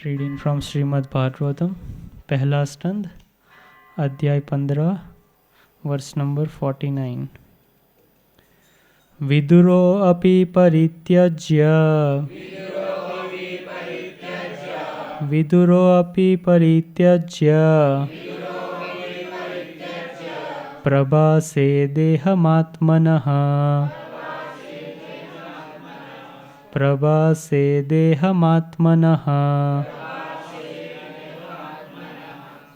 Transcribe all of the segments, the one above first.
Reading from Shrimad Bhagavatam, पहला स्कंद, अध्याय 15, verse number 49। विदुरो अपि परित्यज्य प्रभासे देहमात्मनः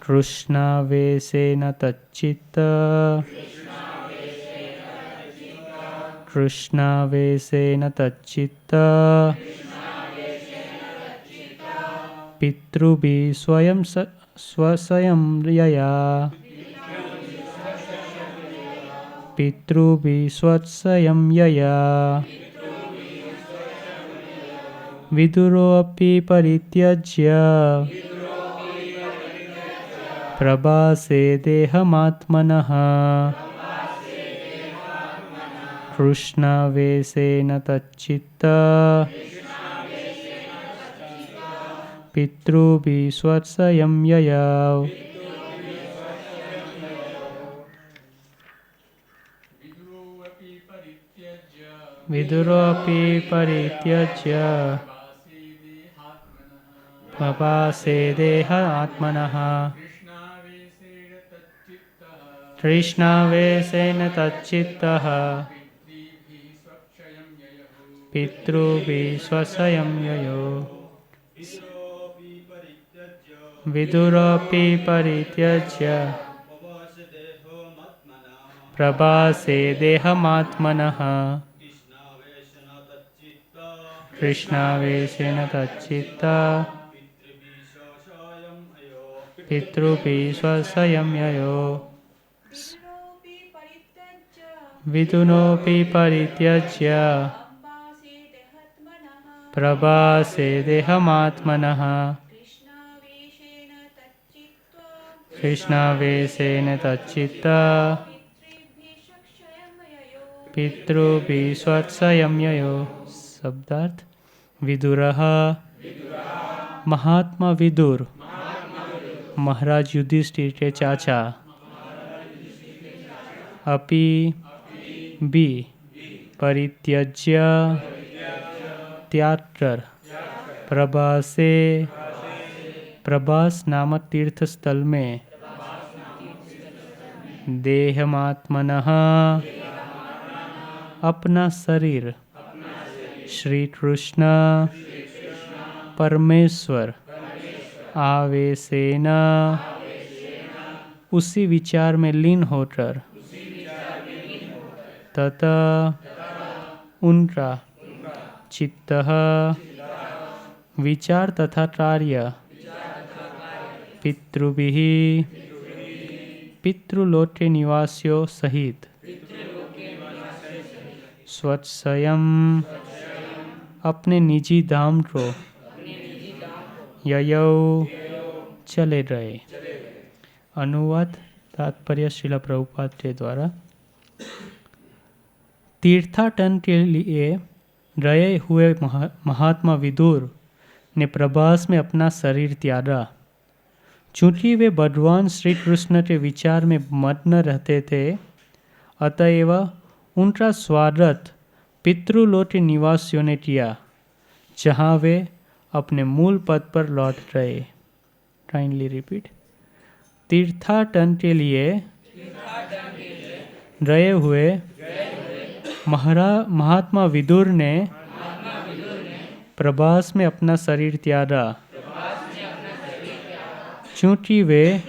कृष्णावेशेन तच्चित्त पितृभिः स्वयं यया विदुरोऽपि परित्यज्य प्रभासे देहमात्मनः कृष्णावेशेन तच्चित्त पितृभिः स्वयं यया। विदुरोऽपि परित्यज्य प्रभासे देहात्मनः कृष्णावेशेन तच्चित्तः पितृभिः स्वयं ययो। विदुरोऽपि परित्यज्य प्रभासे देहमात्मनः कृष्णावेशेन तच्चित्त पितृभिः स्वयं ययो। विदुरोऽपि परित्यज्य प्रभासे देहमात्मनः कृष्णावेशेन तच्चित्त पितृभिः स्वयं ययो। शब्दार्थ: विदुरः महात्मा विदुर महाराज युधिष्ठिर के चाचा, अपि भी परित्यज्य त्याग कर, प्रभासे प्रभास नामक तीर्थ स्थल में देहमात्मनः अपना शरीर श्री कृष्ण परमेश्वर आवेशेन उसी विचार में लीन होकर तथा उनका चित्त विचार तथा कार्य पितृभिः पितृलोक के निवासियों सहित स्वयं अपने निजी धाम को ययौ चले रहे। अनुवाद तात्पर्य श्रील प्रभुपाद के द्वारा। तीर्थाटन के लिए गए हुए महात्मा विदुर ने प्रभास में अपना शरीर त्यागा। चूंकि वे भगवान श्री कृष्ण के विचार में मग्न रहते थे, अतएव उनका स्वागत पितृलोक के निवासियों ने किया, जहाँ वे अपने मूल पद पर लौट गए। Kindly repeat. तीर्थाटन के लिए गए हुए महात्मा विदुर ने प्रभास में अपना शरीर त्यागा। चूंकि वे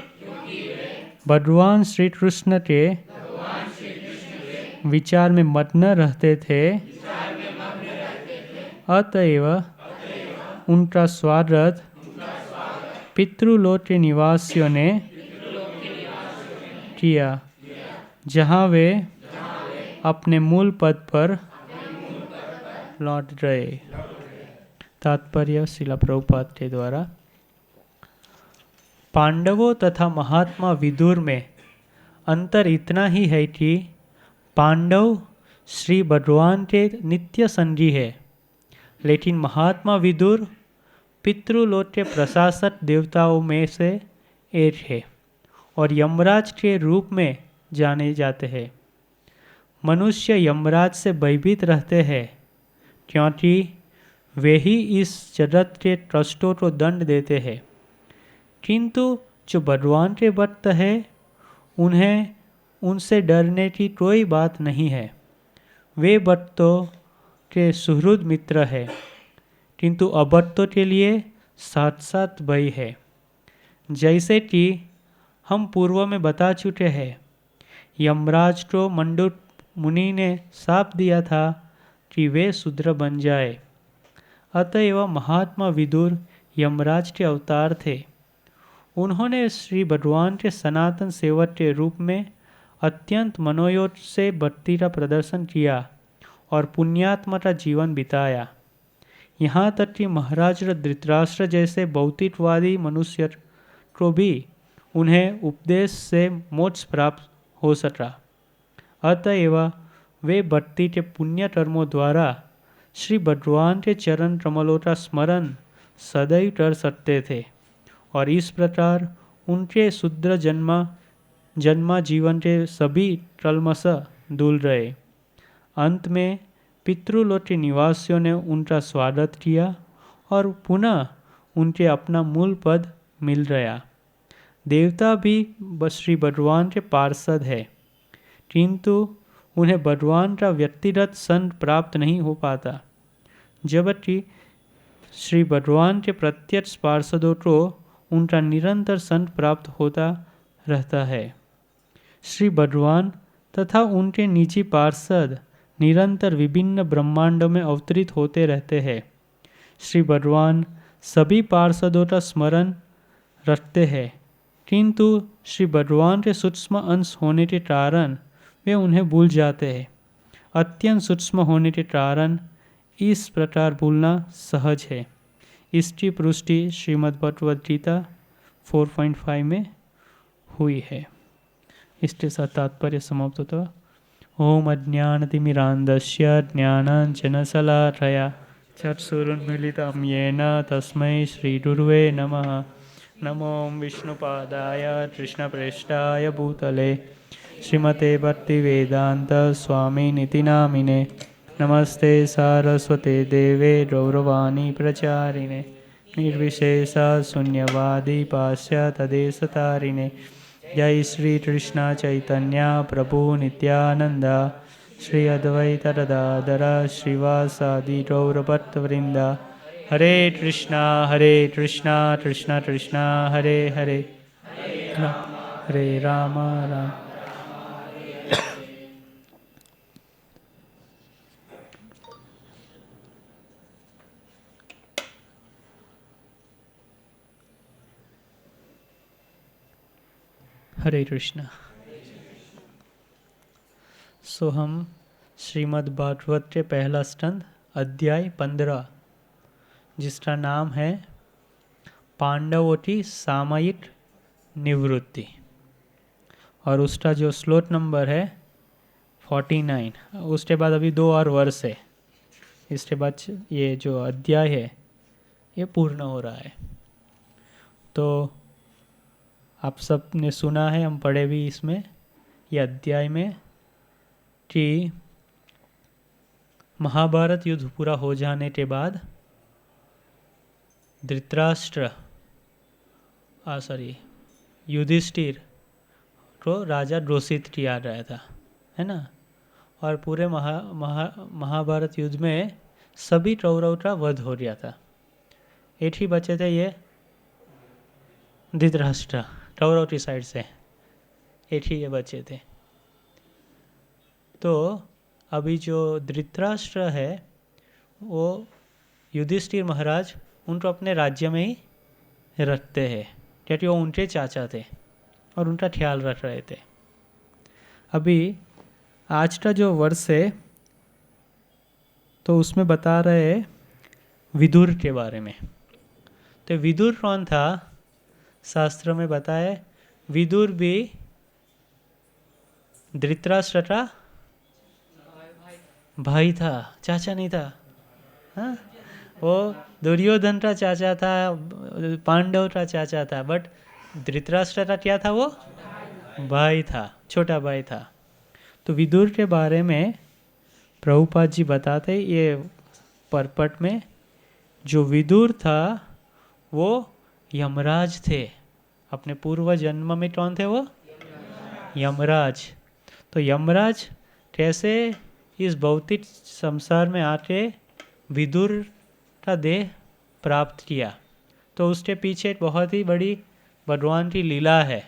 भगवान श्री कृष्ण के विचार में मग्न रहते थे, अतएव उनका स्वागत पितृलोक के निवासियों ने किया, जहाँ वे अपने मूल पद पर लौट गए। तात्पर्य श्रील प्रभुपाद के द्वारा। पांडवों तथा महात्मा विदुर में अंतर इतना ही है कि पांडव श्री भगवान के नित्य संगी है, लेकिन महात्मा विदुर पितृलोक के प्रशासक देवताओं में से एक है और यमराज के रूप में जाने जाते हैं। मनुष्य यमराज से भयभीत रहते हैं क्योंकि वे ही इस जगत के कष्टों को दंड देते हैं, किंतु जो भगवान के भक्त है उन्हें उनसे डरने की कोई बात नहीं है। वे भक्तों के सुहृद मित्र है, किंतु अभक्तों के लिए साक्षात भय है। जैसे कि हम पूर्व में बता चुके हैं, यमराज को मंडूक मुनि ने शाप दिया था कि वे शूद्र बन जाए। अतएव महात्मा विदुर यमराज के अवतार थे। उन्होंने श्री भगवान के सनातन सेवक के रूप में अत्यंत मनोयोग से भक्ति का प्रदर्शन किया और पुण्यात्मा का जीवन बिताया। यहाँ तक कि महाराज धृतराष्ट्र जैसे भौतिकवादी मनुष्य को भी उन्हें उपदेश से मोक्ष प्राप्त हो सका। अतएव वे भक्ति के पुण्य कर्मों द्वारा श्री भगवान के चरण कमलों का स्मरण सदैव कर सकते थे और इस प्रकार उनके शुद्र जन्मा जीवन के सभी कलमश धुल रहे। अंत में पितृलोक के निवासियों ने उनका स्वागत किया और पुनः उनके अपना मूल पद मिल गया। देवता भी श्री भगवान के पार्षद है, किंतु उन्हें भगवान का व्यक्तिगत संग प्राप्त नहीं हो पाता, जबकि श्री भगवान के प्रत्यक्ष पार्षदों को उनका निरंतर संग प्राप्त होता रहता है। श्री भगवान तथा उनके निजी पार्षद निरंतर विभिन्न ब्रह्मांडों में अवतरित होते रहते हैं। श्री भगवान सभी पार्षदों का स्मरण रखते हैं, किंतु श्री भगवान के सूक्ष्म अंश होने के कारण वे उन्हें भूल जाते हैं। अत्यंत सूक्ष्म होने के कारण इस प्रकार भूलना सहज है। इसकी पुष्टि श्रीमद् भगवद गीता 4.5 में हुई है। इसके साथ तात्पर्य समाप्त होता। ओम अज्ञानतिमिरान्धस्य ज्ञानाञ्जनशलाकया चक्षुरुन्मीलितं येन तस्मै श्रीगुरुवे नमः। नमो विष्णुपादाय कृष्णप्रेष्ठाय भूतले श्रीमते भक्तिवेदांत स्वामिनिति नामिने। नमस्ते सारस्वते देवे गौरवाणी प्रचारिणे निर्विशेषा शून्यवादी पाश्चात्यदेशतारिणे। जय श्री कृष्ण चैतन्य प्रभु नित्यानंद श्री अद्वैत गदाधर श्रीवासादि गौरभक्तवृंद। हरे कृष्णा कृष्णा कृष्णा हरे हरे हरे राम राम। हरे कृष्णा। सो हम श्रीमद् भागवत के पहला स्कंद अध्याय 15 जिसका नाम है पांडवों की सामयिक निवृत्ति और उसका जो श्लोक नंबर है 49। उसके बाद अभी 2 और वर्ष है। इसके बाद ये जो अध्याय है ये पूर्ण हो रहा है। तो आप सब ने सुना है, हम पढ़े भी इसमें ये अध्याय में कि महाभारत युद्ध पूरा हो जाने के बाद धृतराष्ट्र युधिष्ठिर को राजा घोषित किया गया था, है ना। और पूरे महाभारत युद्ध में सभी कौरव का वध हो गया था। एक ही बचे थे, ये धृतराष्ट्र कौरव की साइड से एक ही ये बचे थे। तो अभी जो धृतराष्ट्र है वो युधिष्ठिर महाराज उनको अपने राज्य में ही रखते हैं क्योंकि वो उनके चाचा थे और उनका ख्याल रख रहे थे। अभी आज का जो वर्ष है तो उसमें बता रहे हैं विदुर के बारे में। तो विदुर कौन था? शास्त्र में बताया विदुर भी धृतराष्ट्र का भाई था, चाचा नहीं था। हाँ, वो दुर्योधन का चाचा था, पांडव का चाचा था, बट धृतराष्ट्र का क्या था? वो भाई था, छोटा भाई था। तो विदुर के बारे में प्रभुपाद जी बताते ये परपट में, जो विदुर था वो यमराज थे। अपने पूर्व जन्म में कौन थे वो? यमराज। तो यमराज कैसे इस भौतिक संसार में आके विदुर का देह प्राप्त किया, तो उसके पीछे एक बहुत ही बड़ी भगवान की लीला है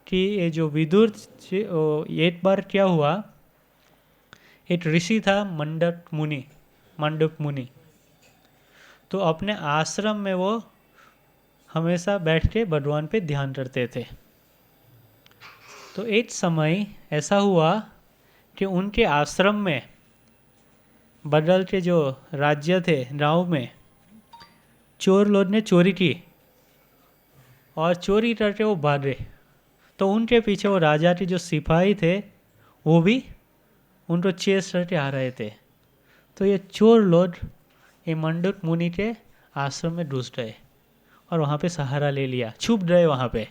कि ये जो विदुर, एक बार क्या हुआ, एक ऋषि था मंडक मुनि। तो अपने आश्रम में वो हमेशा बैठ के भगवान पे ध्यान करते थे। तो एक समय ऐसा हुआ कि उनके आश्रम में बगल के जो राज्य थे, गांव में चोर लोग ने चोरी की और चोरी करके वो भागे। तो उनके पीछे वो राजा के जो सिपाही थे वो भी उनको चेस करके आ रहे थे। तो ये चोर लोग ये मंडूक मुनि के आश्रम में घुस गए और वहाँ पे सहारा ले लिया, छुप गए वहाँ पे।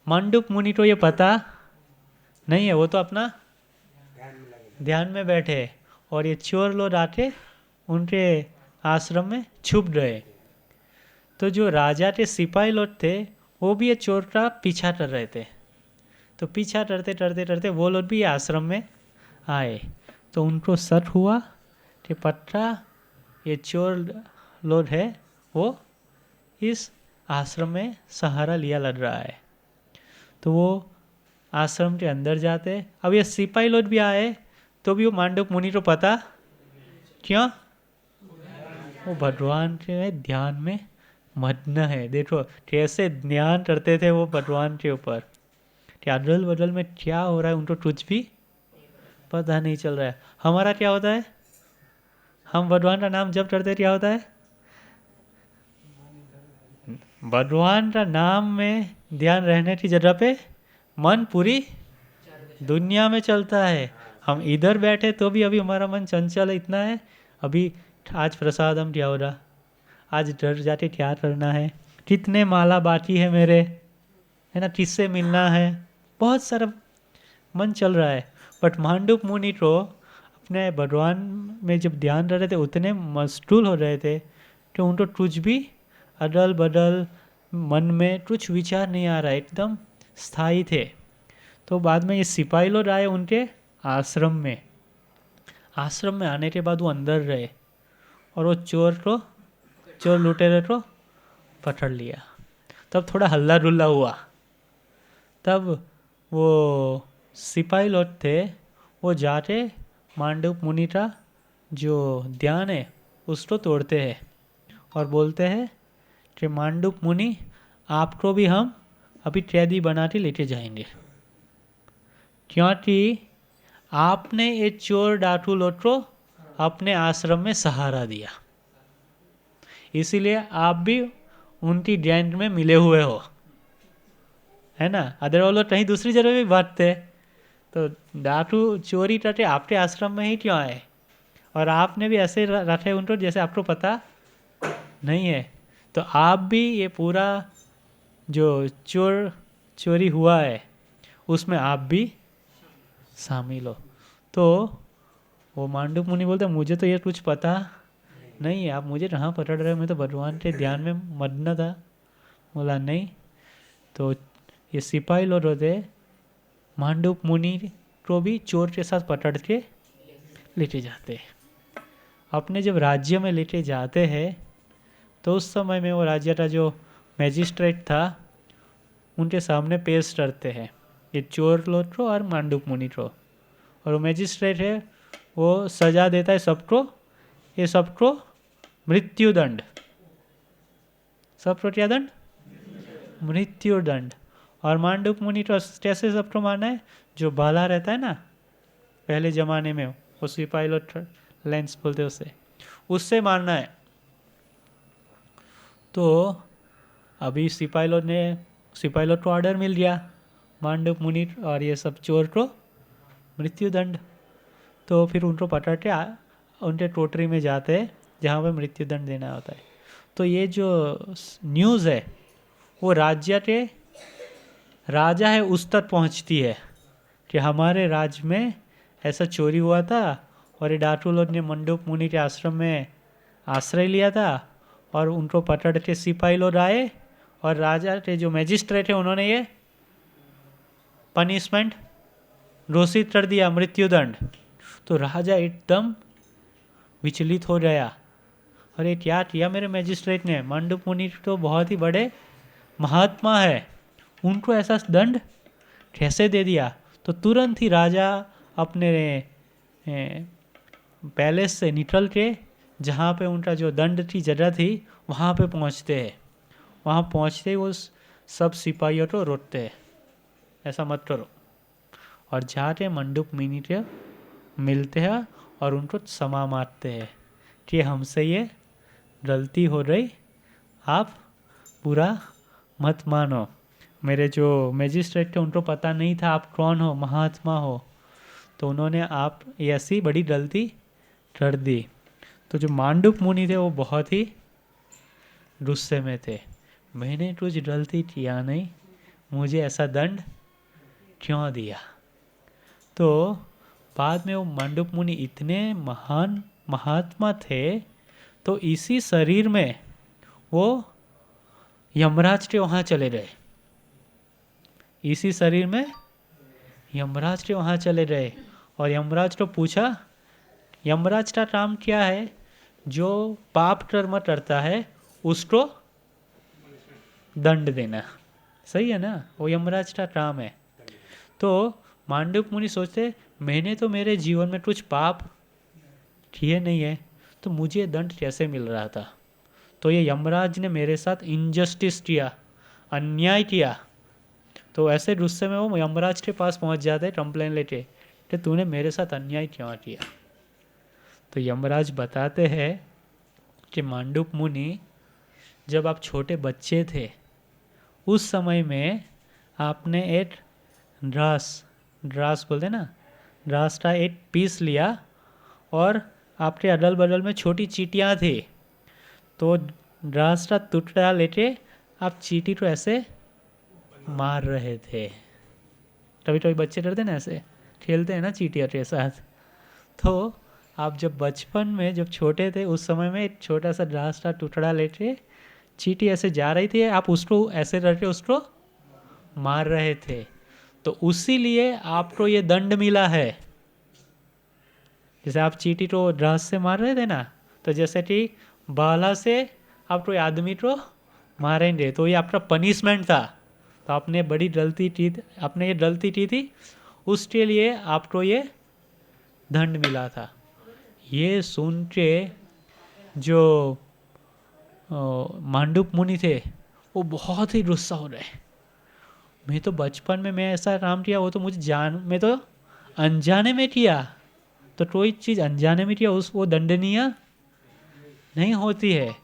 मंडूक मुनि को ये पता नहीं है, वो तो अपना ध्यान में बैठे, और ये चोर लोग आके उनके आश्रम में छुप गए। तो जो राजा के सिपाही लोग थे वो भी ये चोर का पीछा कर रहे थे। तो पीछा करते करते करते वो लोग भी आश्रम में आए। तो उनको शक हुआ कि पक्का ये चोर लोग है वो इस आश्रम में सहारा लिया लग रहा है। तो वो आश्रम के अंदर जाते। अब ये सिपाही लोग भी आए तो भी वो मांडुक मुनि को पता, क्यों? वो भगवान के ध्यान में मग्न है। देखो कैसे ध्यान करते थे वो भगवान के ऊपर, कि अदल बदल में क्या हो रहा है उनको कुछ भी पता नहीं चल रहा है। हमारा क्या होता है? हम भगवान का नाम जब करते क्या होता है? भगवान का नाम में ध्यान रहने की जगह पे मन पूरी दुनिया में चलता है। हम इधर बैठे तो भी अभी हमारा मन चंचल इतना है, अभी आज प्रसादम क्या हो रहा, आज डर जाके क्या करना है, कितने माला बाकी है मेरे, है ना, किससे मिलना है, बहुत सारा मन चल रहा है। बट मांडुक मुनि को अपने भगवान में जब ध्यान रह रहे थे उतने मशगूल हो रहे थे कि उनको कुछ भी अदल बदल मन में कुछ विचार नहीं आ रहा है, एकदम स्थायी थे। तो बाद में ये सिपाही लोग आए उनके आश्रम में। आश्रम में आने के बाद वो अंदर रहे और वो चोर लुटेरे को पकड़ लिया। तब थोड़ा हल्ला डुल्ला हुआ। तब वो सिपाही लोग थे वो जाके मांडुक मुनि का जो ध्यान है उसको तोड़ते हैं और बोलते हैं कि मांडुक मुनि आपको भी हम अभी कैदी बना के लेके जाएंगे, क्योंकि आपने ये चोर डाकू लोग को अपने आश्रम में सहारा दिया, इसीलिए आप भी उनकी गैंग में मिले हुए हो, है ना। अदर वो लोग कहीं दूसरी जगह भी भागते, तो डाकू चोरी करके आपके आश्रम में ही क्यों आए? और आपने भी ऐसे रखे उनको जैसे आपको पता नहीं है। तो आप भी ये पूरा जो चोरी हुआ है उसमें आप भी शामिल हो। तो वो मांडुक मुनि बोलते मुझे तो ये कुछ पता नहीं है, आप मुझे कहाँ पकड़ रहे हो, मैं तो भगवान के ध्यान में मग्न था। बोला नहीं। तो ये सिपाही लोग होते मांडुक मुनि को भी चोर के साथ पकड़ के लेके जाते हैं। अपने जब राज्य में लेके जाते हैं तो उस समय में वो राज्य का जो मैजिस्ट्रेट था उनके सामने पेश करते हैं ये चोर लोग को और मांडुक मुनि को। और वो मैजिस्ट्रेट है वो सजा देता है सबको, ये सबको मृत्युदंड। सबको क्या दंड? मृत्युदंड। और मांडुक मुनि को कैसे सबको मारना है? जो भाला रहता है ना पहले ज़माने में, वो सिपाही लोग लेंस बोलते उसे, उससे मारना है। तो अभी सिपाही लोग को ऑर्डर मिल गया, मांडुक मुनि और ये सब चोर को मृत्युदंड। तो फिर उनको पकड़ के उनके टोटरी में जाते हैं जहाँ पे मृत्युदंड देना होता है। तो ये जो न्यूज़ है वो राजा है उस तक पहुँचती है कि हमारे राज्य में ऐसा चोरी हुआ था और ये डाकू लोग ने मंडूक मुनि के आश्रम में आश्रय लिया था और उनको पकड़ के सिपाही लोग आए और राजा के जो मैजिस्ट्रेट है उन्होंने ये पनिशमेंट घोषित कर दिया, मृत्युदंड। तो राजा एकदम विचलित हो गया, अरे क्या किया मेरे मैजिस्ट्रेट ने, मंडूक मुनि तो बहुत ही बड़े महात्मा है, उनको ऐसा दंड कैसे दे दिया। तो तुरंत ही राजा अपने पैलेस से निकल के जहाँ पे उनका जो दंड की जगह थी वहाँ पे पहुँचते हैं। वहाँ पहुँचते ही वो सब सिपाहियों को रोकते हैं, ऐसा मत करो, और जाके मंडूक मुनि के मिलते हैं और उनको क्षमा मारते हैं कि हमसे ये गलती हो रही, आप बुरा मत मानो। मेरे जो मैजिस्ट्रेट थे उनको पता नहीं था आप कौन हो, महात्मा हो, तो उन्होंने आप ऐसी बड़ी गलती कर दी। तो जो मांडुक मुनि थे वो बहुत ही गुस्से में थे, मैंने कुछ गलती किया नहीं, मुझे ऐसा दंड क्यों दिया। तो बाद में वो मांडुक मुनि इतने महान महात्मा थे तो इसी शरीर में वो यमराज के वहाँ चले गए, इसी शरीर में यमराज के वहाँ चले गए और यमराज को पूछा, यमराज का काम क्या है, जो पाप कर्म करता है उसको दंड देना, सही है ना, वो यमराज का काम है। तो मांडुक मुनि सोचते मैंने तो मेरे जीवन में कुछ पाप किए नहीं है तो मुझे दंड कैसे मिल रहा था। तो ये यमराज ने मेरे साथ इनजस्टिस किया, अन्याय किया। तो ऐसे गुस्से में वो यमराज के पास पहुंच जाते कंप्लेन लेके कि तूने मेरे साथ अन्याय क्यों किया। तो यमराज बताते हैं कि मांडुक मुनि जब आप छोटे बच्चे थे उस समय में आपने एक ड्रास बोलते ना, ड्रास का एक पीस लिया और आपके अगल बगल में छोटी चींटियाँ थी, तो ड्रास का टुकड़ा लेके आप चींटी को ऐसे मार रहे थे। कभी कभी बच्चे करते ना, ऐसे खेलते हैं ना चींटियों के साथ। तो आप जब बचपन में जब छोटे थे उस समय में एक छोटा सा ड्रास का टुकड़ा लेके चींटी ऐसे जा रही थी, आप उसको ऐसे करके उसको मार रहे थे, तो उसी लिए आपको ये दंड मिला है। जैसे आप चींटी को ड्रास से मार रहे थे ना, तो जैसे कि भाला से आप कोई आदमी को मारेंगे तो ये आपका पनिशमेंट था, तो आपने बड़ी गलती की, आपने ये गलती की थी, उसके लिए आपको ये दंड मिला था। ये सुन के जो मांडुक मुनि थे वो बहुत ही गुस्सा हो रहे, मैं तो बचपन में मैं ऐसा काम किया, वो तो मुझे मैं तो अनजाने में किया, तो कोई चीज़ अनजाने में किया वो दंडनीय नहीं होती है।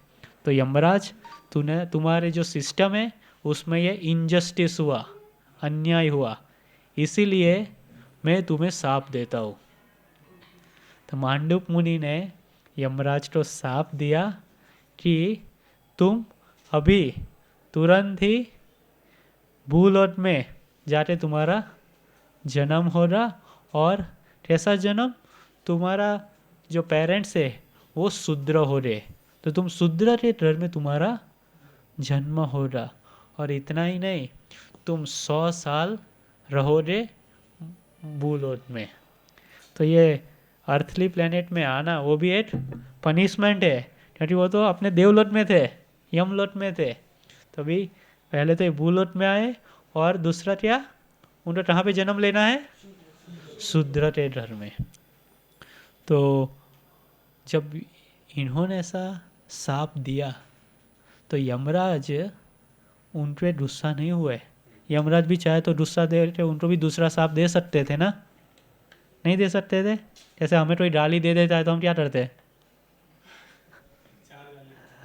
तो यमराज तुम्हारे जो सिस्टम है उसमें ये इनजस्टिस हुआ, अन्याय हुआ, इसीलिए मैं तुम्हें शाप देता हूँ। तो मांडुक मुनि ने यमराज को शाप दिया कि तुम अभी तुरंत ही भूलोक में जाके तुम्हारा जन्म होगा, और कैसा जन्म, तुम्हारा जो पेरेंट्स है वो शूद्र हो रहे, तो तुम शूद्र के घर में तुम्हारा जन्म होगा, और इतना ही नहीं तुम 100 साल रहोगे भूलोक में। तो ये अर्थली प्लेनेट में आना वो भी एक पनिशमेंट है, क्योंकि वो तो अपने देवलोक में थे, यमलोक में थे, तो भी पहले तो ये भूलोक में आए, और दूसरा क्या, उनको कहाँ पे जन्म लेना है, शूद्र के घर में। तो जब इन्होंने ऐसा शाप दिया तो यमराज उन पे गुस्सा नहीं हुए। यमराज भी चाहे तो गुस्सा दे के उनको भी दूसरा शाप दे सकते थे ना, नहीं दे सकते थे। जैसे हमें कोई गाली दे देता है तो हम क्या करते,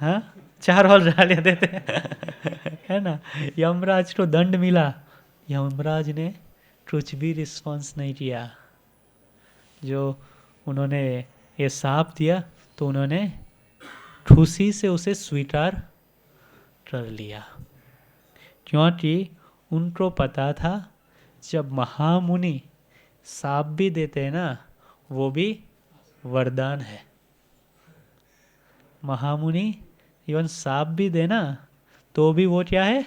हाँ 4 और गालियाँ देते है ना। यमराज को दंड मिला, यमराज ने कुछ भी रिस्पॉन्स नहीं किया। जो उन्होंने ये साप दिया तो उन्होंने खुशी से उसे स्वीकार कर लिया, क्योंकि उनको पता था जब महामुनि साप भी देते हैं ना, वो भी वरदान है। महामुनि इवन साप भी देना तो भी वो क्या है,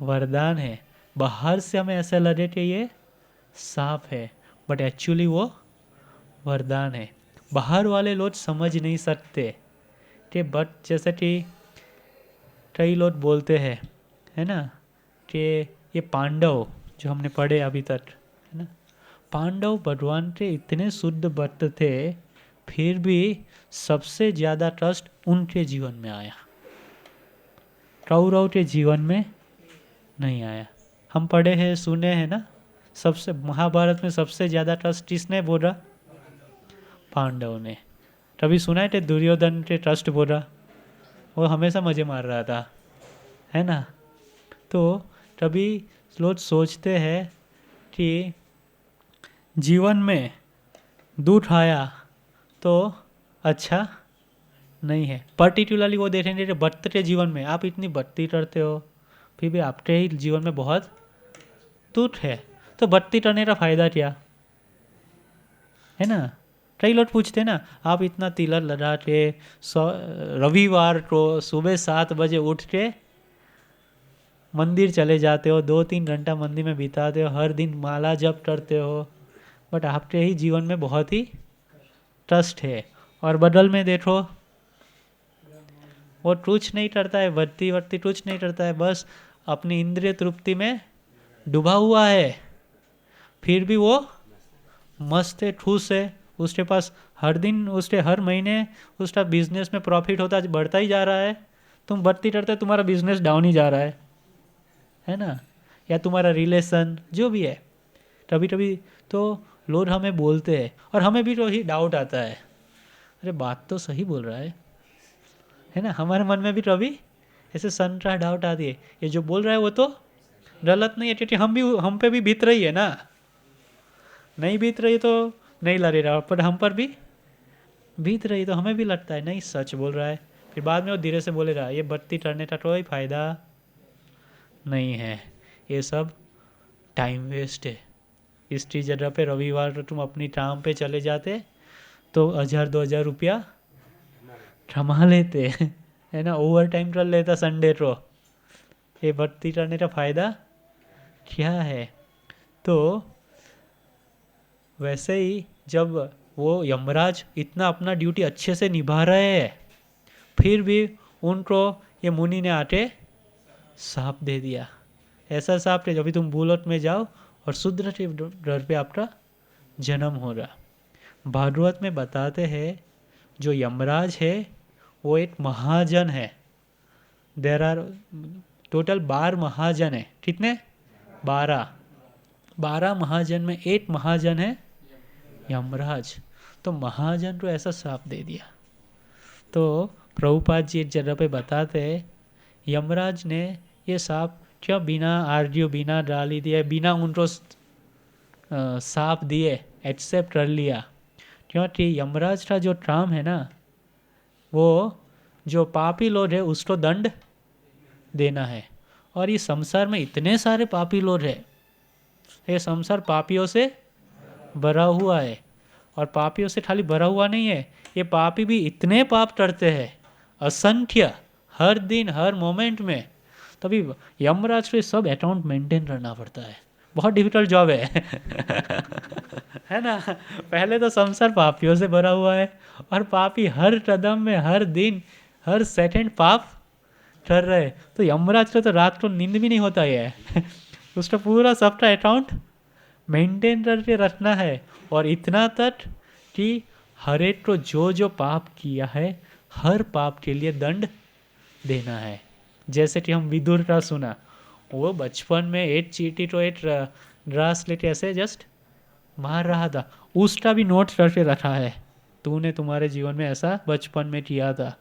वरदान है। बाहर से हमें ऐसा लगे कि ये साप है, बट एक्चुअली वो वरदान है। बाहर वाले लोग समझ नहीं सकते कि बट जैसे कि कई लोग बोलते हैं, है ना, कि ये पांडव जो हमने पढ़े अभी तक, है ना, पांडव भगवान के इतने शुद्ध भक्त थे, फिर भी सबसे ज़्यादा ट्रस्ट उनके जीवन में आया, कौरव के जीवन में नहीं आया। हम पढ़े हैं, सुने हैं ना, सबसे महाभारत में सबसे ज़्यादा ट्रस्ट किसने बोला, पांडव ने। कभी सुना है कि दुर्योधन के ट्रस्ट बोला, वो हमेशा मज़े मार रहा था, है ना। तो कभी लोग सोचते हैं कि जीवन में दुख आया तो अच्छा नहीं है। पर्टिकुलरली वो देखेंगे कि भक्त के जीवन में आप इतनी भक्ति करते हो, फिर भी आपके ही जीवन में बहुत दुख है, तो भक्ति करने का फ़ायदा क्या, है ना। कई लोग पूछते हैं ना, आप इतना तिलक लगा के रविवार को सुबह 7 बजे उठ के मंदिर चले जाते हो, 2-3 घंटा मंदिर में बिताते हो, हर दिन माला जप करते हो, बट आपके ही जीवन में बहुत ही ट्रस्ट है। और बदल में देखो, वो कुछ नहीं करता है, भक्ति वक्ति कुछ नहीं करता है, बस अपनी इंद्रिय तृप्ति में डूबा हुआ है, फिर भी वो मस्त है, खुश है। उसके पास हर दिन, उसके हर महीने उसका बिजनेस में प्रॉफिट होता है, बढ़ता ही जा रहा है। तुम भक्ति करते, तुम्हारा बिजनेस डाउन ही जा रहा है ना। या तुम्हारा रिलेशन जो भी है, कभी कभी तो लोग हमें बोलते हैं और हमें भी तो ही डाउट आता है, अरे बात तो सही बोल रहा है ना। हमारे मन में भी कभी ऐसे संतरा डाउट आती है, ये जो बोल रहा है वो तो गलत नहीं है, क्योंकि हम पे भी बीत रही है ना। नहीं बीत रही तो नहीं लड़े रहा, पर हम पर भी बीत रही तो हमें भी लगता है नहीं सच बोल रहा है। फिर बाद में वो धीरे से बोले रहा, ये भक्ति करने का कोई फ़ायदा नहीं है, ये सब टाइम वेस्ट है। इसकी जगह पे रविवार को तुम अपनी काम पे चले जाते तो 1000-2000 रुपया कमा लेते, है ना, ओवर टाइम कर लेता संडे को। ये भक्ति करने का फ़ायदा क्या है। तो वैसे ही जब वो यमराज इतना अपना ड्यूटी अच्छे से निभा रहे हैं, फिर भी उनको ये मुनि ने आके साप दे दिया। ऐसा साप कि जब भी तुम बुलट में जाओ और शूद्र के घर पे आपका जन्म हो रहा। भागवत में बताते हैं जो यमराज है वो एक महाजन है। देर आर टोटल 12 महाजन है। कितने? 12 महाजन में एक महाजन है यमराज। तो महाजन को ऐसा श्राप दे दिया। तो प्रभुपाद जी एक जगह पे बताते हैं यमराज ने ये श्राप क्यों बिना आर्ग्यू, बिना गाली दिए, बिना उनको श्राप दिए एक्सेप्ट कर लिया, क्योंकि यमराज का जो काम है ना, वो जो पापी लोग है उसको दंड देना है। और इस संसार में इतने सारे पापी लोग हैं, ये संसार पापियों से भरा हुआ है। और पापियों से खाली भरा हुआ नहीं है, ये पापी भी इतने पाप करते हैं असंख्य, हर दिन हर मोमेंट में। तभी यमराज को सब अकाउंट मेंटेन करना पड़ता है। बहुत डिफिकल्ट जॉब है है ना। पहले तो संसार पापियों से भरा हुआ है और पापी हर कदम में, हर दिन, हर सेकंड पाप कर रहे। तो यमराज को तो रात को नींद भी नहीं होता है उसका पूरा सबका अकाउंट मेंटेन करके रखना है। और इतना तक कि हर एक को जो जो पाप किया है हर पाप के लिए दंड देना है। जैसे कि हम विदुर का सुना, वो बचपन में एक चींटी तो एक ग्रास लेके ऐसे जस्ट मार रहा था, उसका भी नोट करके रखा है। तूने तुम्हारे जीवन में ऐसा बचपन में किया था,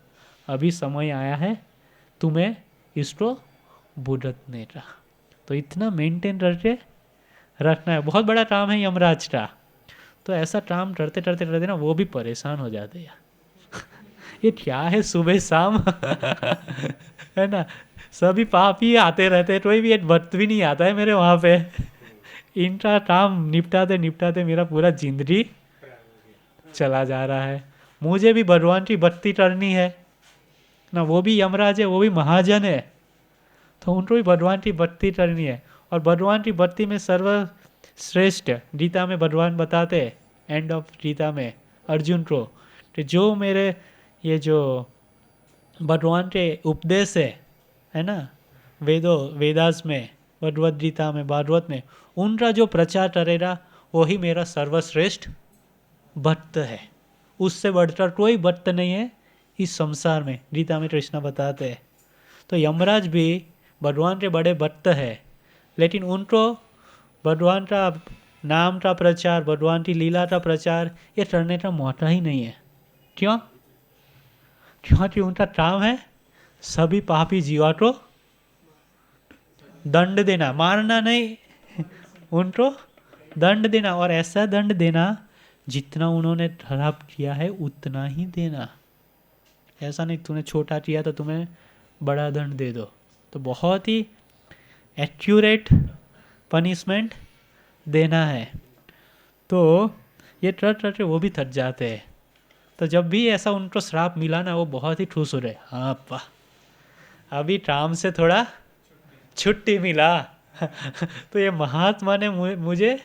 अभी समय आया है तुम्हें इसको भुगतने का। तो इतना मेंटेन करके रखना है, बहुत बड़ा काम है यमराज का। तो ऐसा काम करते करते करते ना वो भी परेशान हो जाते हैं। ये क्या है सुबह शाम है ना, सभी पाप ही आते रहते हैं, कोई भी एक वक्त भी नहीं आता है मेरे वहाँ पे। इनका काम निपटाते निपटाते मेरा पूरा जिंदगी चला जा रहा है। मुझे भी भगवान की भक्ति करनी है ना, वो भी यमराज है, वो भी महाजन है, तो उनको भी भगवान की भक्ति करनी है। और भगवान की भक्ति में सर्वश्रेष्ठ गीता में भगवान बताते हैं, एंड ऑफ गीता में अर्जुन को, कि जो मेरे ये जो भगवान के उपदेश है ना, वेदास में, भगवद गीता में, भागवत में, उनका जो प्रचार करेगा वही मेरा सर्वश्रेष्ठ भक्त है। उससे बढ़कर कोई भक्त नहीं है इस संसार में, गीता में कृष्ण बताते हैं। तो यमराज भी भगवान के बड़े भक्त है, लेकिन उनको भगवान का नाम का प्रचार, भगवान की लीला का प्रचार ये करने का मौका ही नहीं है। क्यों? क्योंकि उनका काम है सभी पापी जीवा को दंड देना, मारना नहीं, उनको दंड देना, और ऐसा दंड देना जितना उन्होंने खराब किया है उतना ही देना। ऐसा नहीं तूने छोटा किया तो तुम्हें बड़ा दंड दे दो, तो बहुत ही एक्यूरेट पनिशमेंट देना है। तो ये ट्रट ट्रट वो भी थक जाते हैं। तो जब भी ऐसा उनको श्राप मिला ना, वो बहुत ही खुश हो रहे, हाँ अप्पा अभी काम से थोड़ा छुट्टी मिला तो ये महात्मा ने मुझे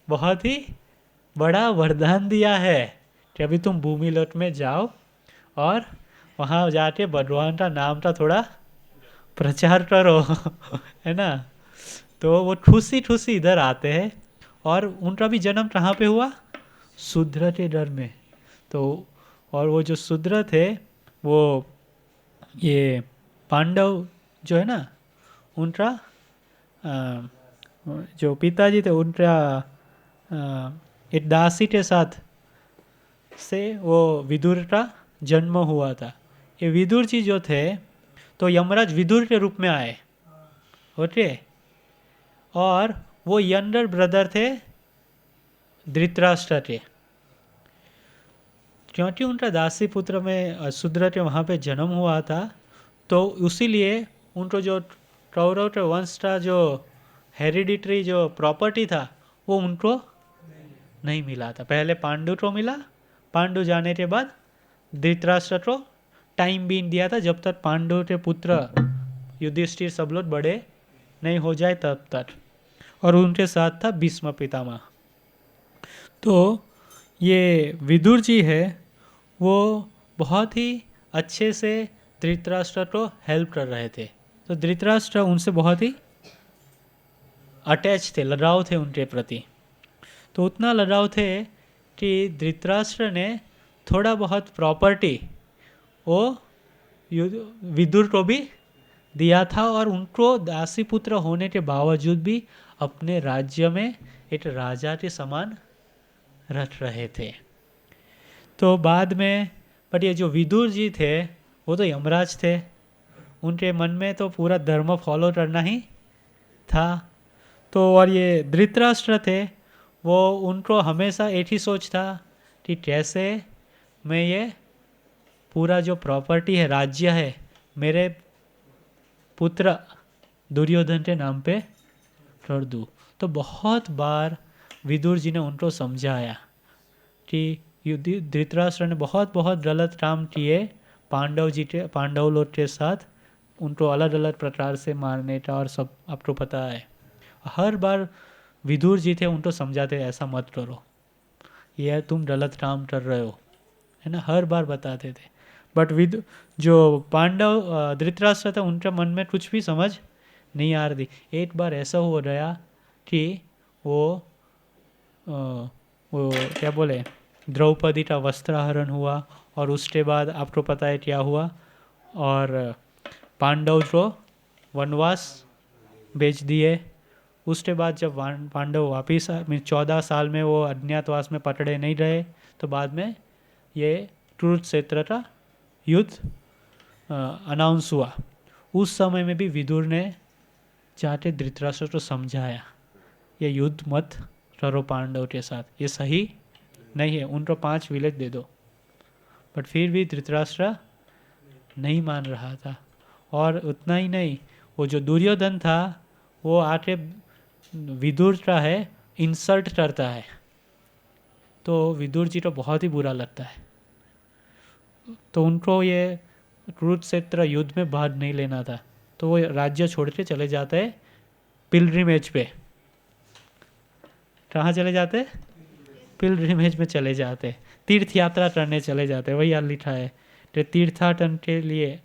बहुत ही बड़ा वरदान दिया है कि अभी तुम भूमि लोक में जाओ और वहाँ जाके भगवान का नाम का थोड़ा प्रचार करो है ना। तो वो खुशी खुशी इधर आते हैं, और उनका भी जन्म कहाँ पे हुआ? शूद्र के घर में। तो और वो जो शूद्र थे वो ये पांडव जो है ना, उनका जो पिताजी थे उनका एक दासी के साथ से वो विदुर का जन्म हुआ था। ये विदुर जी जो थे तो यमराज विदुर के रूप में आए, ओके, और वो यंगर ब्रदर थे धृतराष्ट्र के। क्योंकि उनका दासी पुत्र में शूद्र के वहाँ पे जन्म हुआ था, तो उसीलिए उनको जो कौरव के वंश का जो हेरिडिटरी जो प्रॉपर्टी था वो उनको नहीं मिला था। पहले पांडु को मिला, पांडु जाने के बाद धृतराष्ट्र को टाइम भी दिया था जब तक पांडु के पुत्र युधिष्ठिर सब लोग बड़े नहीं हो जाए तब तक, और उनके साथ था भीष्म पितामह। तो ये विदुर जी है वो बहुत ही अच्छे से धृतराष्ट्र को हेल्प कर रहे थे। तो धृतराष्ट्र उनसे बहुत ही अटैच थे, लगाव थे उनके प्रति। तो उतना लगाव थे कि धृतराष्ट्र ने थोड़ा बहुत प्रॉपर्टी वो विदुर को भी दिया था, और उनको दासी पुत्र होने के बावजूद भी अपने राज्य में एक राजा के समान रख रहे थे। तो बाद में पर ये जो विदुर जी थे वो तो यमराज थे, उनके मन में तो पूरा धर्म फॉलो करना ही था। तो और ये धृतराष्ट्र थे वो उनको हमेशा एक ही सोच था कि कैसे मैं ये पूरा जो प्रॉपर्टी है, राज्य है, मेरे पुत्र दुर्योधन के नाम पे कर दूँ। तो बहुत बार विदुर जी ने उनको समझाया कि धृतराष्ट्र ने बहुत बहुत गलत काम किए पांडव लोग के साथ, उनको अलग अलग प्रकार से मारने का, और सब आपको पता है। हर बार विदुर जी थे उनको समझाते ऐसा मत करो, यह तुम गलत काम कर रहे हो, है ना, हर बार बताते थे। बट जो पांडव धृतराष्ट्र था उनके मन में कुछ भी समझ नहीं आ रही। एक बार ऐसा हो गया कि वो क्या बोले, द्रौपदी का वस्त्रहरण हुआ, और उसके बाद आपको पता है क्या हुआ, और पांडव को वनवास भेज दिए। उसके बाद जब पांडव वापिस 14 साल में वो अज्ञातवास में पकड़े नहीं रहे, तो बाद में ये कुरुक्षेत्र का युद्ध अनाउंस हुआ। उस समय में भी विदुर ने जाके धृतराष्ट्र को समझाया ये युद्ध मत करो पांडव के साथ, ये सही नहीं है, उनको 5 विलेज दे दो। बट फिर भी धृतराष्ट्र नहीं मान रहा था। और उतना ही नहीं, वो जो दुर्योधन था वो आके विदुर का है इंसल्ट करता है, तो विदुर जी को बहुत ही बुरा लगता है। तो उनको ये कुरुक्षेत्र युद्ध में भाग नहीं लेना था, तो वो राज्य छोड़ के चले जाते हैं पिलग्रिमेज पे। कहाँ चले जाते? पिलग्रिमेज में चले जाते, तीर्थ यात्रा करने चले जाते। वही यहाँ लिखा है कि तीर्थाटन के लिए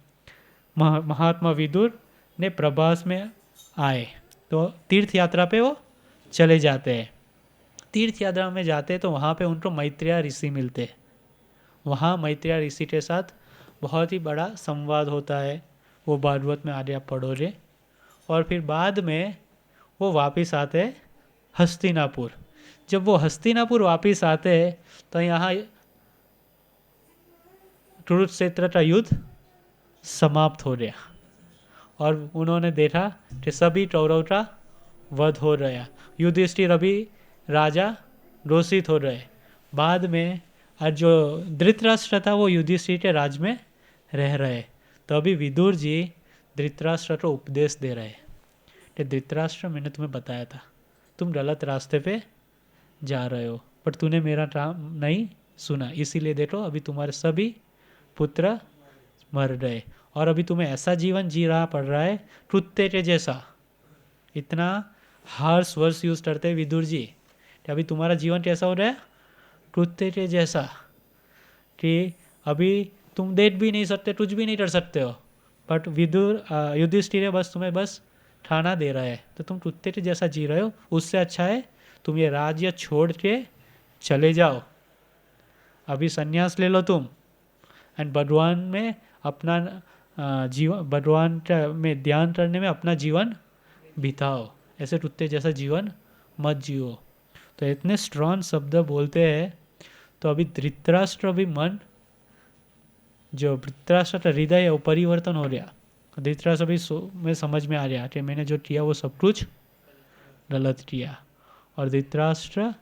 महात्मा विदुर ने प्रभास में आए, तो तीर्थ यात्रा पे वो चले जाते हैं। तीर्थ यात्रा में जाते तो वहाँ पे उनको मैत्रेय ऋषि मिलते। वहाँ मैत्रेय ऋषि के साथ बहुत ही बड़ा संवाद होता है, वो भागवत में आगे आप पढ़ोगे। और फिर बाद में वो वापस आते हस्तिनापुर। जब वो हस्तिनापुर वापस आते हैं तो यहाँ कुरुक्षेत्र का युद्ध समाप्त हो गया और उन्होंने देखा कि सभी कौरव का वध हो गया। युधिष्ठिर अभी राजा घोषित हो रहे। बाद में आज जो धृतराष्ट्र था वो युधिष्ठिर के राज में रह रहे। तो अभी विदुर जी धृतराष्ट्र को उपदेश दे रहे कि धृतराष्ट्र, मैंने तुम्हें बताया था तुम गलत रास्ते पे जा रहे हो, पर तूने मेरा काम नहीं सुना, इसीलिए देखो अभी तुम्हारे सभी पुत्र मर गए और अभी तुम्हें ऐसा जीवन जी रहा पड़ रहा है कुत्ते के जैसा। इतना हार्श वर्ड्स यूज करते हैं विदुर जी कि अभी तुम्हारा जीवन कैसा हो रहा है? कुत्ते के जैसा, कि अभी तुम देख भी नहीं सकते, कुछ भी नहीं कर सकते हो। बट विदुर युधिष्ठिर बस तुम्हें बस खाना दे रहा है, तो तुम कुत्ते के जैसा जी रहे हो। उससे अच्छा है तुम ये राज्य छोड़ के चले जाओ, अभी संन्यास ले लो तुम, एंड भगवान में अपना जीवन, भगवान में ध्यान करने में अपना जीवन बिताओ, ऐसे कुत्ते जैसा जीवन मत जियो। तो इतने स्ट्रॉन्ग शब्द बोलते हैं। तो अभी धृतराष्ट्र भी मन, जो धृतराष्ट्र का हृदय है वो परिवर्तन हो गया। धृतराष्ट्र भी में समझ में आ गया कि मैंने जो किया वो सब कुछ गलत किया। और धृतराष्ट्र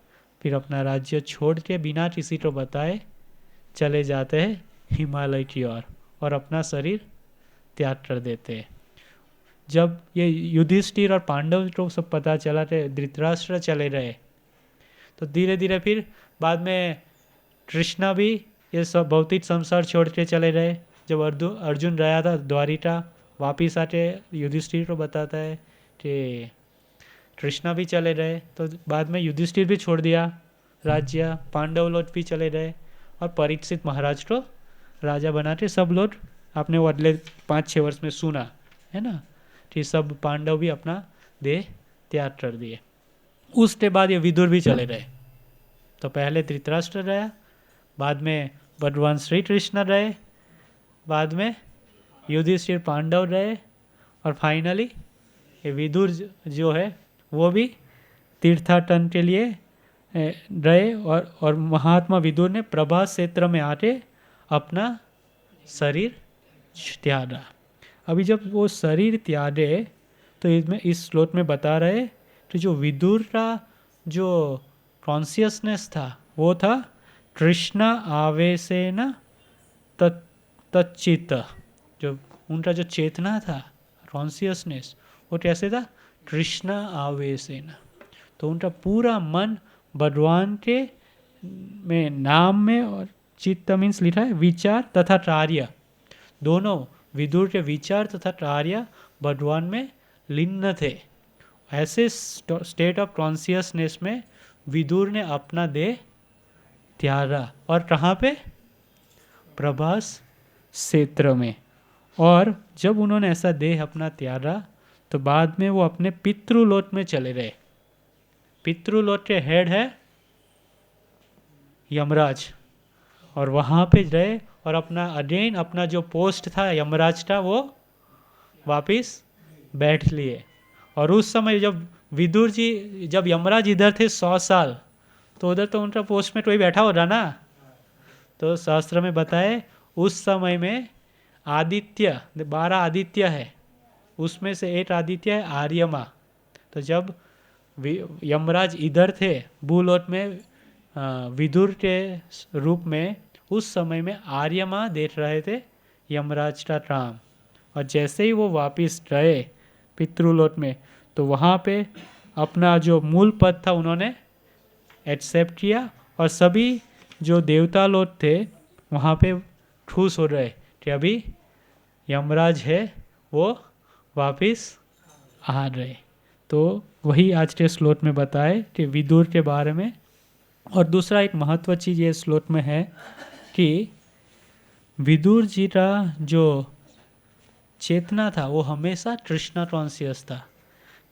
फिर अपना राज्य छोड़ के बिना किसी को बताए चले जाते हैं हिमालय की ओर और अपना शरीर त्याग कर देते हैं। जब ये युधिष्ठिर और पांडव को सब पता चला कि धृतराष्ट्र चले गए, तो धीरे धीरे फिर बाद में कृष्णा भी ये सब भौतिक संसार छोड़ के चले गए। जब अर्जुन गया था द्वारिका, वापिस आके युधिष्ठिर को बताता है कि कृष्णा भी चले गए। तो बाद में युधिष्ठिर भी छोड़ दिया राज्य, पांडव लोग भी चले गए और परीक्षित महाराज को राजा बना के सब लोग, आपने वो अगले 5-6 वर्ष में सुना है ना, कि सब पांडव भी अपना देह त्याग कर दिए। उसके बाद ये विदुर भी चले गए। तो पहले धृतराष्ट्र गया, बाद में भगवान श्री कृष्ण रहे, बाद में युधिष्ठिर पांडव रहे, और फाइनली ये विदुर जो है वो भी तीर्थाटन के लिए रहे। और महात्मा विदुर ने प्रभास क्षेत्र में आके अपना शरीर त्यागा। अभी जब वो शरीर त्यागे तो इसमें इस श्लोक में बता रहे कि जो विदुर का जो कॉन्शियसनेस था वो था कृष्ण आवेशेन तच्चित। जो उनका जो चेतना था, कॉन्शियसनेस, वो कैसे था? कृष्ण आवेशेन। तो उनका पूरा मन भगवान के में नाम में, और चित्त मीन्स लिखा है विचार तथा कार्य, दोनों विदुर के विचार तथा कार्य भगवान में लीन थे। ऐसे स्टेट ऑफ कॉन्शियसनेस में विदुर ने अपना देह त्यागा। और कहाँ पे? प्रभास क्षेत्र में। और जब उन्होंने ऐसा देह अपना त्यागा तो बाद में वो अपने पितृलोक में चले गए। पितृलोक के हेड है यमराज, और वहाँ पे गए और अपना अगेन अपना जो पोस्ट था यमराज का वो वापिस बैठ लिए। और उस समय जब विदुर जी, जब यमराज इधर थे 100 साल, तो उधर तो उनका पोस्ट में कोई बैठा होगा ना। तो शास्त्र में बताए उस समय में आदित्य, 12 आदित्य है, उसमें से एक आदित्य है आर्यमा। तो जब यमराज इधर थे भूलोक में विदुर के रूप में उस समय में आर्यमा देख रहे थे यमराज का काम। और जैसे ही वो वापस गए पितृलोक में, तो वहाँ पे अपना जो मूल पद था उन्होंने एक्सेप्ट किया, और सभी जो देवता लोग थे वहाँ पे खुश हो रहे कि अभी यमराज है वो वापस आ रहे। तो वही आज के श्लोक में बताए कि विदुर के बारे में। और दूसरा एक महत्व चीज़ ये श्लोक में है कि विदुर जी का जो चेतना था वो हमेशा कृष्णा कॉन्शियस था,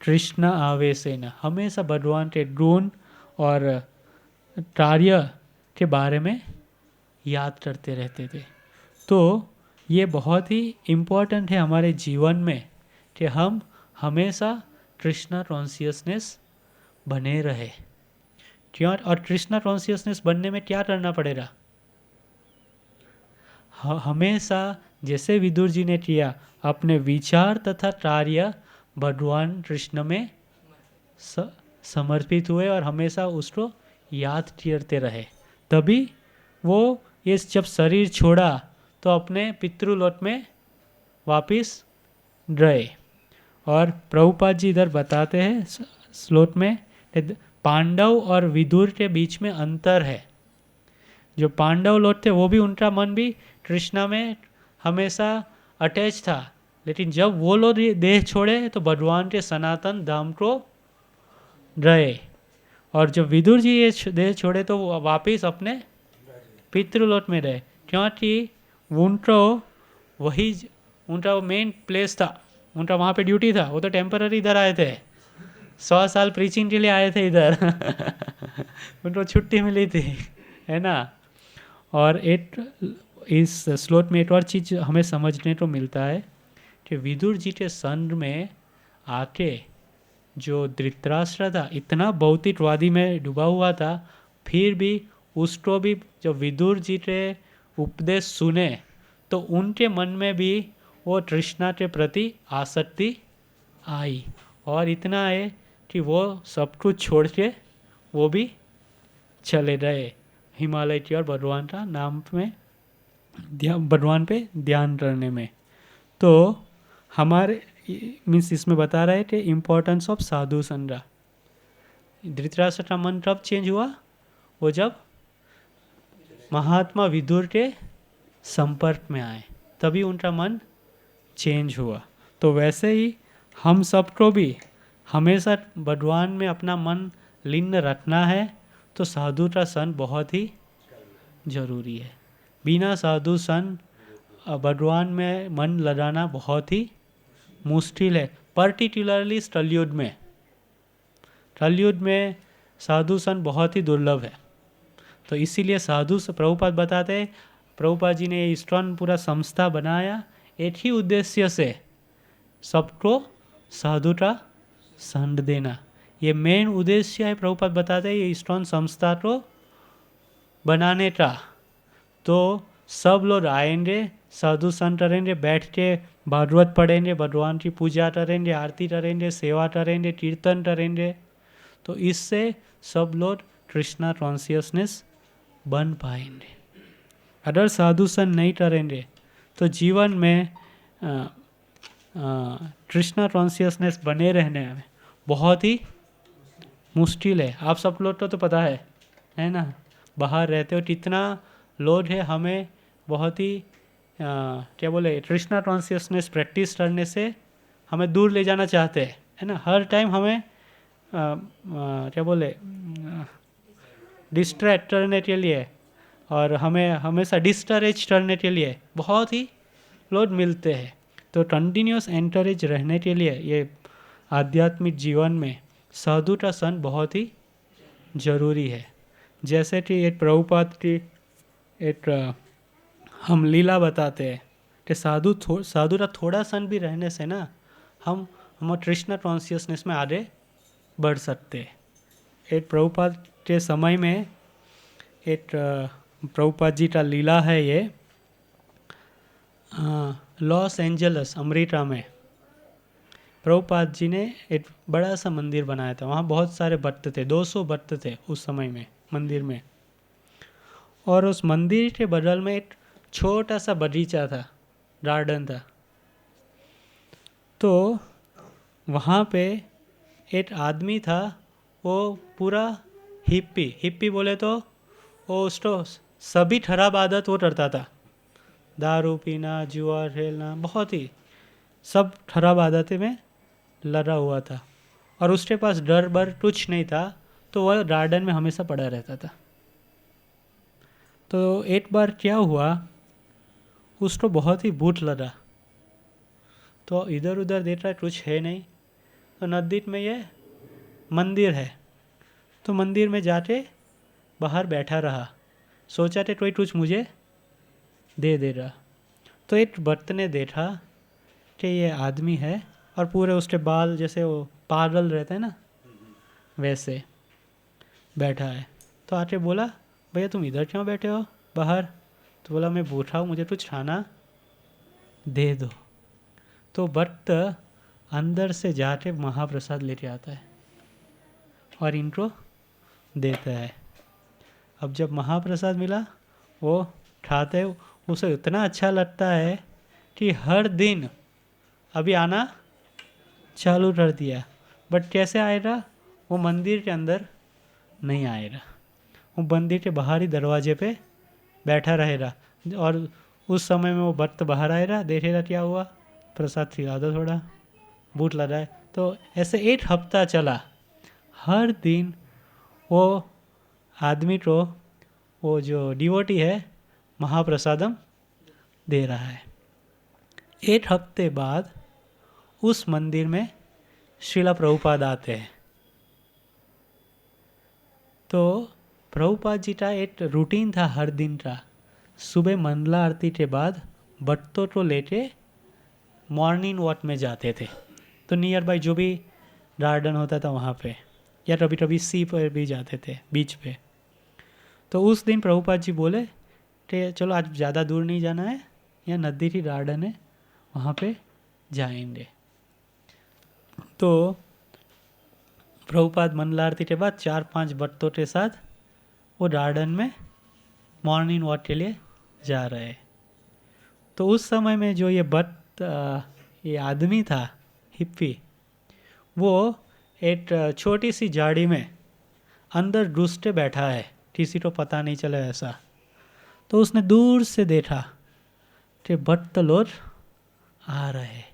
कृष्णा आवेशेन, हमेशा भगवान के गुण और कार्य के बारे में याद करते रहते थे। तो ये बहुत ही इम्पोर्टेंट है हमारे जीवन में कि हम हमेशा कृष्णा कॉन्शियसनेस बने रहे। क्यों? और कृष्णा कॉन्शियसनेस बनने में क्या करना पड़ेगा? हमेशा जैसे विदुर जी ने किया, अपने विचार तथा कार्य भगवान कृष्ण में समर्पित हुए और हमेशा उसको याद करते रहे। तभी वो ये जब शरीर छोड़ा तो अपने पितृलोक में वापिस गए। और प्रभुपाद जी इधर बताते हैं श्लोक में, पांडव और विदुर के बीच में अंतर है। जो पांडव लोग थे वो भी, उनका मन भी कृष्णा में हमेशा अटैच था, लेकिन जब वो लोग देह छोड़े तो भगवान के सनातन धाम को गए। और जब विदुर जी ये देह छोड़े तो वो वापिस अपने पितृलोक में रहे, क्योंकि उनको वही उनका वो मेन प्लेस था, उनका वहाँ पे ड्यूटी था। वो तो टेम्पररी इधर आए थे, 100 साल प्रीचिंग के लिए आए थे इधर उनको छुट्टी मिली थी, है ना। और एक इस श्लोक में एक और चीज़ हमें समझने को मिलता है कि विदुर जी के संग में आके जो धृतराष्ट्र था इतना भौतिकवादी में डूबा हुआ था, फिर भी उसको भी जब विदुर जी के उपदेश सुने तो उनके मन में भी वो तृष्णा के प्रति आसक्ति आई। और इतना है कि वो सब कुछ छोड़ के वो भी चले गए हिमालय की और भगवान का नाम में भगवान पे ध्यान करने में। तो हमारे मीन्स इसमें बता रहे थे इम्पोर्टेंस ऑफ साधु संगा। धृतराष्ट्र का मन कब चेंज हुआ? वो जब महात्मा विदुर के संपर्क में आए, तभी उनका मन चेंज हुआ। तो वैसे ही हम सबको भी हमेशा भगवान में अपना मन लीन रखना है, तो साधु का संग बहुत ही जरूरी है। बिना साधु संग भगवान में मन लगाना बहुत ही मुश्किल है, पर्टिकुलरली कलयुग में। कलयुग में साधु संग बहुत ही दुर्लभ है। तो इसीलिए साधु से प्रभुपाद बताते हैं, प्रभुपाद जी ने इस्कॉन पूरा संस्था बनाया एक ही उद्देश्य से, सबको साधु का संग देना। ये मेन उद्देश्य है। प्रभुपाद बताते हैं ये इस्कॉन संस्था को बनाने का। तो सब लोग आएंगे, साधु संत करेंगे, बैठ के भागवत पढ़ेंगे, भगवान की पूजा करेंगे, आरती करेंगे, सेवा करेंगे, कीर्तन करेंगे। तो इससे सब लोग कृष्णा कॉन्शियसनेस बन पाएंगे। अगर साधु संत नहीं करेंगे तो जीवन में कृष्णा कॉन्शियसनेस बने रहने में बहुत ही मुश्किल है। आप सब लोग तो पता है ना, बाहर रहते हो कितना लोग है, हमें बहुत ही क्या बोले, कृष्णा कॉन्शियसनेस प्रैक्टिस करने से हमें दूर ले जाना चाहते हैं, है ना। हर टाइम हमें क्या बोले, डिस्ट्रैक्ट करने के लिए और हमें हमेशा डिस्करेज करने के लिए बहुत ही लोग मिलते हैं। तो कंटिन्यूस एनकरेज रहने के लिए ये आध्यात्मिक जीवन में साधु का संग बहुत ही ज़रूरी है। जैसे कि एक प्रभुपाद की एक हम लीला बताते हैं कि साधु का थोड़ा संग भी रहने से ना हम कृष्ण कॉन्शियसनेस में आगे बढ़ सकते हैं। एक प्रभुपाद के समय में एक प्रभुपाद जी का लीला है ये, लॉस एंजल्स अमेरिका में प्रभुपाद जी ने एक बड़ा सा मंदिर बनाया था। वहाँ बहुत सारे भक्त थे, 200 भक्त थे उस समय में मंदिर में। और उस मंदिर के बगल में एक छोटा सा बगीचा था, गार्डन था। तो वहाँ पे एक आदमी था, वो पूरा हिप्पी बोले तो वो उसको सभी खराब आदत वो करता था, दारू पीना, जुआ खेलना, बहुत ही सब खराब आदतें में लगा हुआ था। और उसके पास डर बर कुछ नहीं था, तो वह गार्डन में हमेशा पड़ा रहता था। तो एक बार क्या हुआ, उसको बहुत ही भूख लगा, तो इधर उधर देख रहा कुछ है नहीं, तो नज़दीक में ये मंदिर है, तो मंदिर में जाके बाहर बैठा रहा, सोचा कि कोई कुछ मुझे दे रहा। तो एक भक्त ने देखा कि ये आदमी है और पूरे उसके बाल जैसे वो पागल रहते हैं ना, वैसे बैठा है। तो आके बोला, भैया तुम इधर क्यों बैठे हो बाहर? तो बोला, मैं भूखा हूँ, मुझे कुछ खाना दे दो। तो भक्त अंदर से जाके महाप्रसाद लेके आता है और इनको देता है। अब जब महाप्रसाद मिला, वो खाते, उसे इतना अच्छा लगता है कि हर दिन अभी आना चालू कर दिया। बट कैसे आएगा, वो मंदिर के अंदर नहीं आएगा, वो मंदिर के बाहर ही दरवाजे पे बैठा रहेगा। और उस समय में वो भक्त बाहर आएगा, देखेगा क्या हुआ, प्रसाद खिला दो, थोड़ा भूख लगा है। तो ऐसे एक हफ्ता चला, हर दिन वो आदमी को, वो जो डिवोटी है, महाप्रसादम दे रहा है। एक हफ्ते बाद उस मंदिर में श्रीला प्रभुपाद आते हैं। तो प्रभुपाद जी का एक रूटीन था हर दिन का, सुबह मंगला आरती के बाद भक्तों को लेके मॉर्निंग वॉक में जाते थे। तो नियर बाई जो भी गार्डन होता था वहाँ पे, या कभी कभी सी पर भी जाते थे, बीच पे। तो उस दिन प्रभुपाद जी बोले कि चलो आज ज़्यादा दूर नहीं जाना है, यहाँ नज़दीक ही गार्डन है, वहाँ पे जाएंगे। तो प्रभुपाद मंगला आरती के बाद 4-5 भक्तों के साथ वो गार्डन में मॉर्निंग वॉक के लिए जा रहे हैं। तो उस समय में जो ये ये आदमी था, हिप्पी, वो एक छोटी सी झाड़ी में अंदर घुस के बैठा है, किसी को पता नहीं चले ऐसा। तो उसने दूर से देखा कि भक्त लोग आ रहे हैं,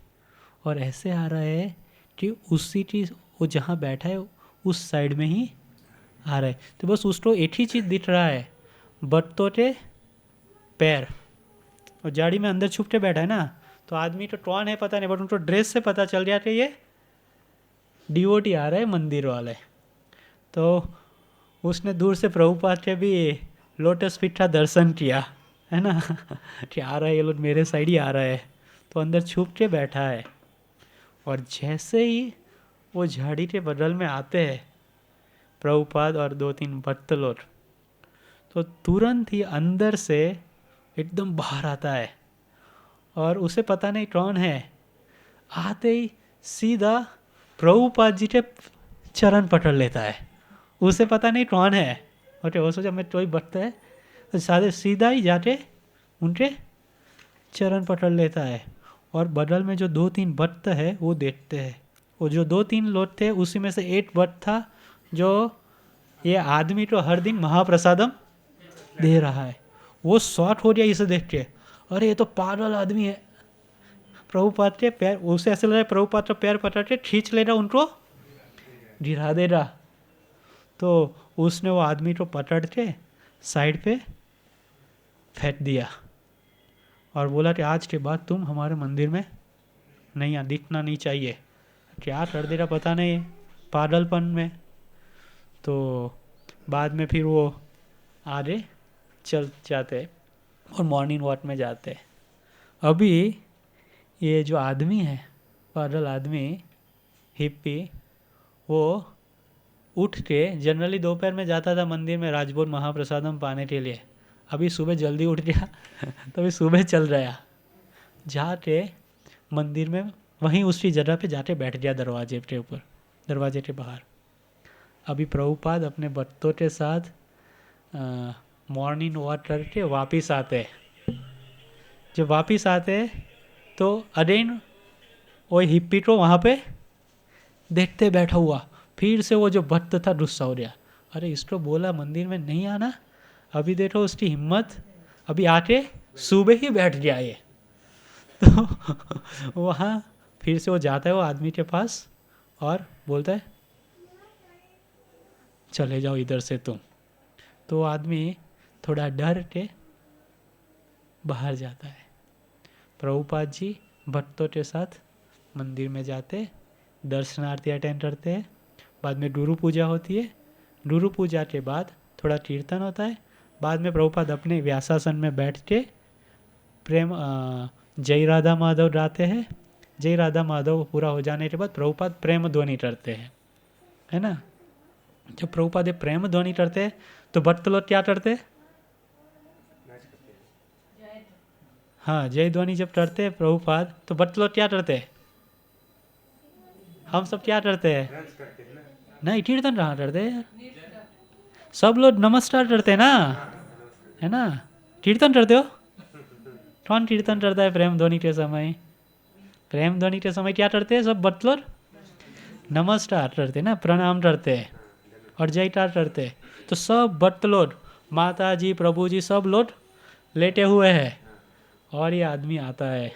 और ऐसे आ रहे हैं कि उसी चीज़, वो जहाँ बैठा है उस साइड में ही आ रहा है। तो बस उसको एक ही चीज़ दिख रहा है, भक्तों के पैर। और झाड़ी में अंदर छुप के बैठा है ना, तो आदमी तो कौन है पता नहीं, बट उनको ड्रेस से पता चल गया कि ये डिवोटी आ रहे हैं, मंदिर वाले। तो उसने दूर से प्रभुपाद के भी लोटस फीट का दर्शन किया, है ना कि आ रहा है ये लोग, मेरे साइड ही आ रहा है। तो अंदर छुप के बैठा है, और जैसे ही वो झाड़ी के बगल में आते हैं प्रभुपाद और 2-3 भक्त लोग, तो तुरंत ही अंदर से एकदम बाहर आता है, और उसे पता नहीं कौन है, आते ही सीधा प्रभुपाद जी के चरण पकड़ लेता है। उसे पता नहीं कौन है, और वो सोचा मैं कोई भक्त है, तो सारे सीधा ही जाके उनके चरण पकड़ लेता है। और बगल में जो 2-3 भक्त है वो देखते हैं, वो जो 2-3 लोग थे उसी में से एक भक्त था जो ये आदमी को हर दिन महाप्रसादम दे रहा है। वो शॉर्ट हो गया इसे देख के, अरे ये तो पागल आदमी है। प्रभुपाद के पैर, उसे ऐसे लग रहा है प्रभुपाद का पैर पकड़ के खींच लेगा, उनको गिरा देगा। तो उसने वो आदमी को पकड़ के साइड पे फेंक दिया और बोला कि आज के बाद तुम हमारे मंदिर में नहीं दिखना नहीं चाहिए। क्या कर देगा पता नहीं, पागलपन में। तो बाद में फिर वो आगे चल जाते और मॉर्निंग वॉक में जाते। अभी ये जो आदमी है, पागल आदमी हिप्पी, वो उठ के जनरली दोपहर में जाता था मंदिर में राजभोग महाप्रसादम पाने के लिए। अभी सुबह जल्दी उठ गया तो अभी सुबह चल रहा, जाके मंदिर में वहीं उसी जगह पे जाके बैठ गया, दरवाजे के ऊपर, दरवाजे के बाहर। अभी प्रभुपाद अपने भक्तों के साथ मॉर्निंग वॉक करके वापिस आते। जब वापिस आते तो अगेन वो हिप्पी को वहाँ पे देखते बैठा हुआ। फिर से वो जो भक्त था गुस्सा हो गया, अरे इसको बोला मंदिर में नहीं आना, अभी देखो उसकी हिम्मत, अभी आके सुबह ही बैठ गया ये। तो वहाँ फिर से वो जाता है वो आदमी के पास और बोलता है चले जाओ इधर से तुम। तो आदमी थोड़ा डर के बाहर जाता है। प्रभुपाद जी भक्तों के साथ मंदिर में जाते, दर्शनार्थी अटेंड करते हैं। बाद में गुरु पूजा होती है। गुरु पूजा के बाद थोड़ा कीर्तन होता है। बाद में प्रभुपाद अपने व्यासासन में बैठ के प्रेम जय राधा माधव गाते हैं। जय राधा माधव पूरा हो जाने के बाद प्रभुपाद प्रेम ध्वनि करते हैं, है ना। जब प्रभुपाद प्रेम ध्वनि करते हैं तो भक्त लोग क्या करते हैं? हाँ, जय ध्वनि जब करते हैं प्रभुपाद तो भक्त लोग क्या करते हैं? हम सब क्या करते हैं? नहीं, कीर्तन कहाँ करते हैं? सब लोग नमस्कार करते हैं ना, है ना। कीर्तन करते हो? कौन कीर्तन करता है प्रेम ध्वनि के समय? प्रेम ध्वनि के समय क्या करते हैं सब भक्त लोग? नमस्कार करते ना, प्रणाम करते हैं और जयकार करते हैं। तो सब भक्त लोग, माता जी, प्रभु जी, सब लोग लेटे हुए हैं और ये आदमी आता है,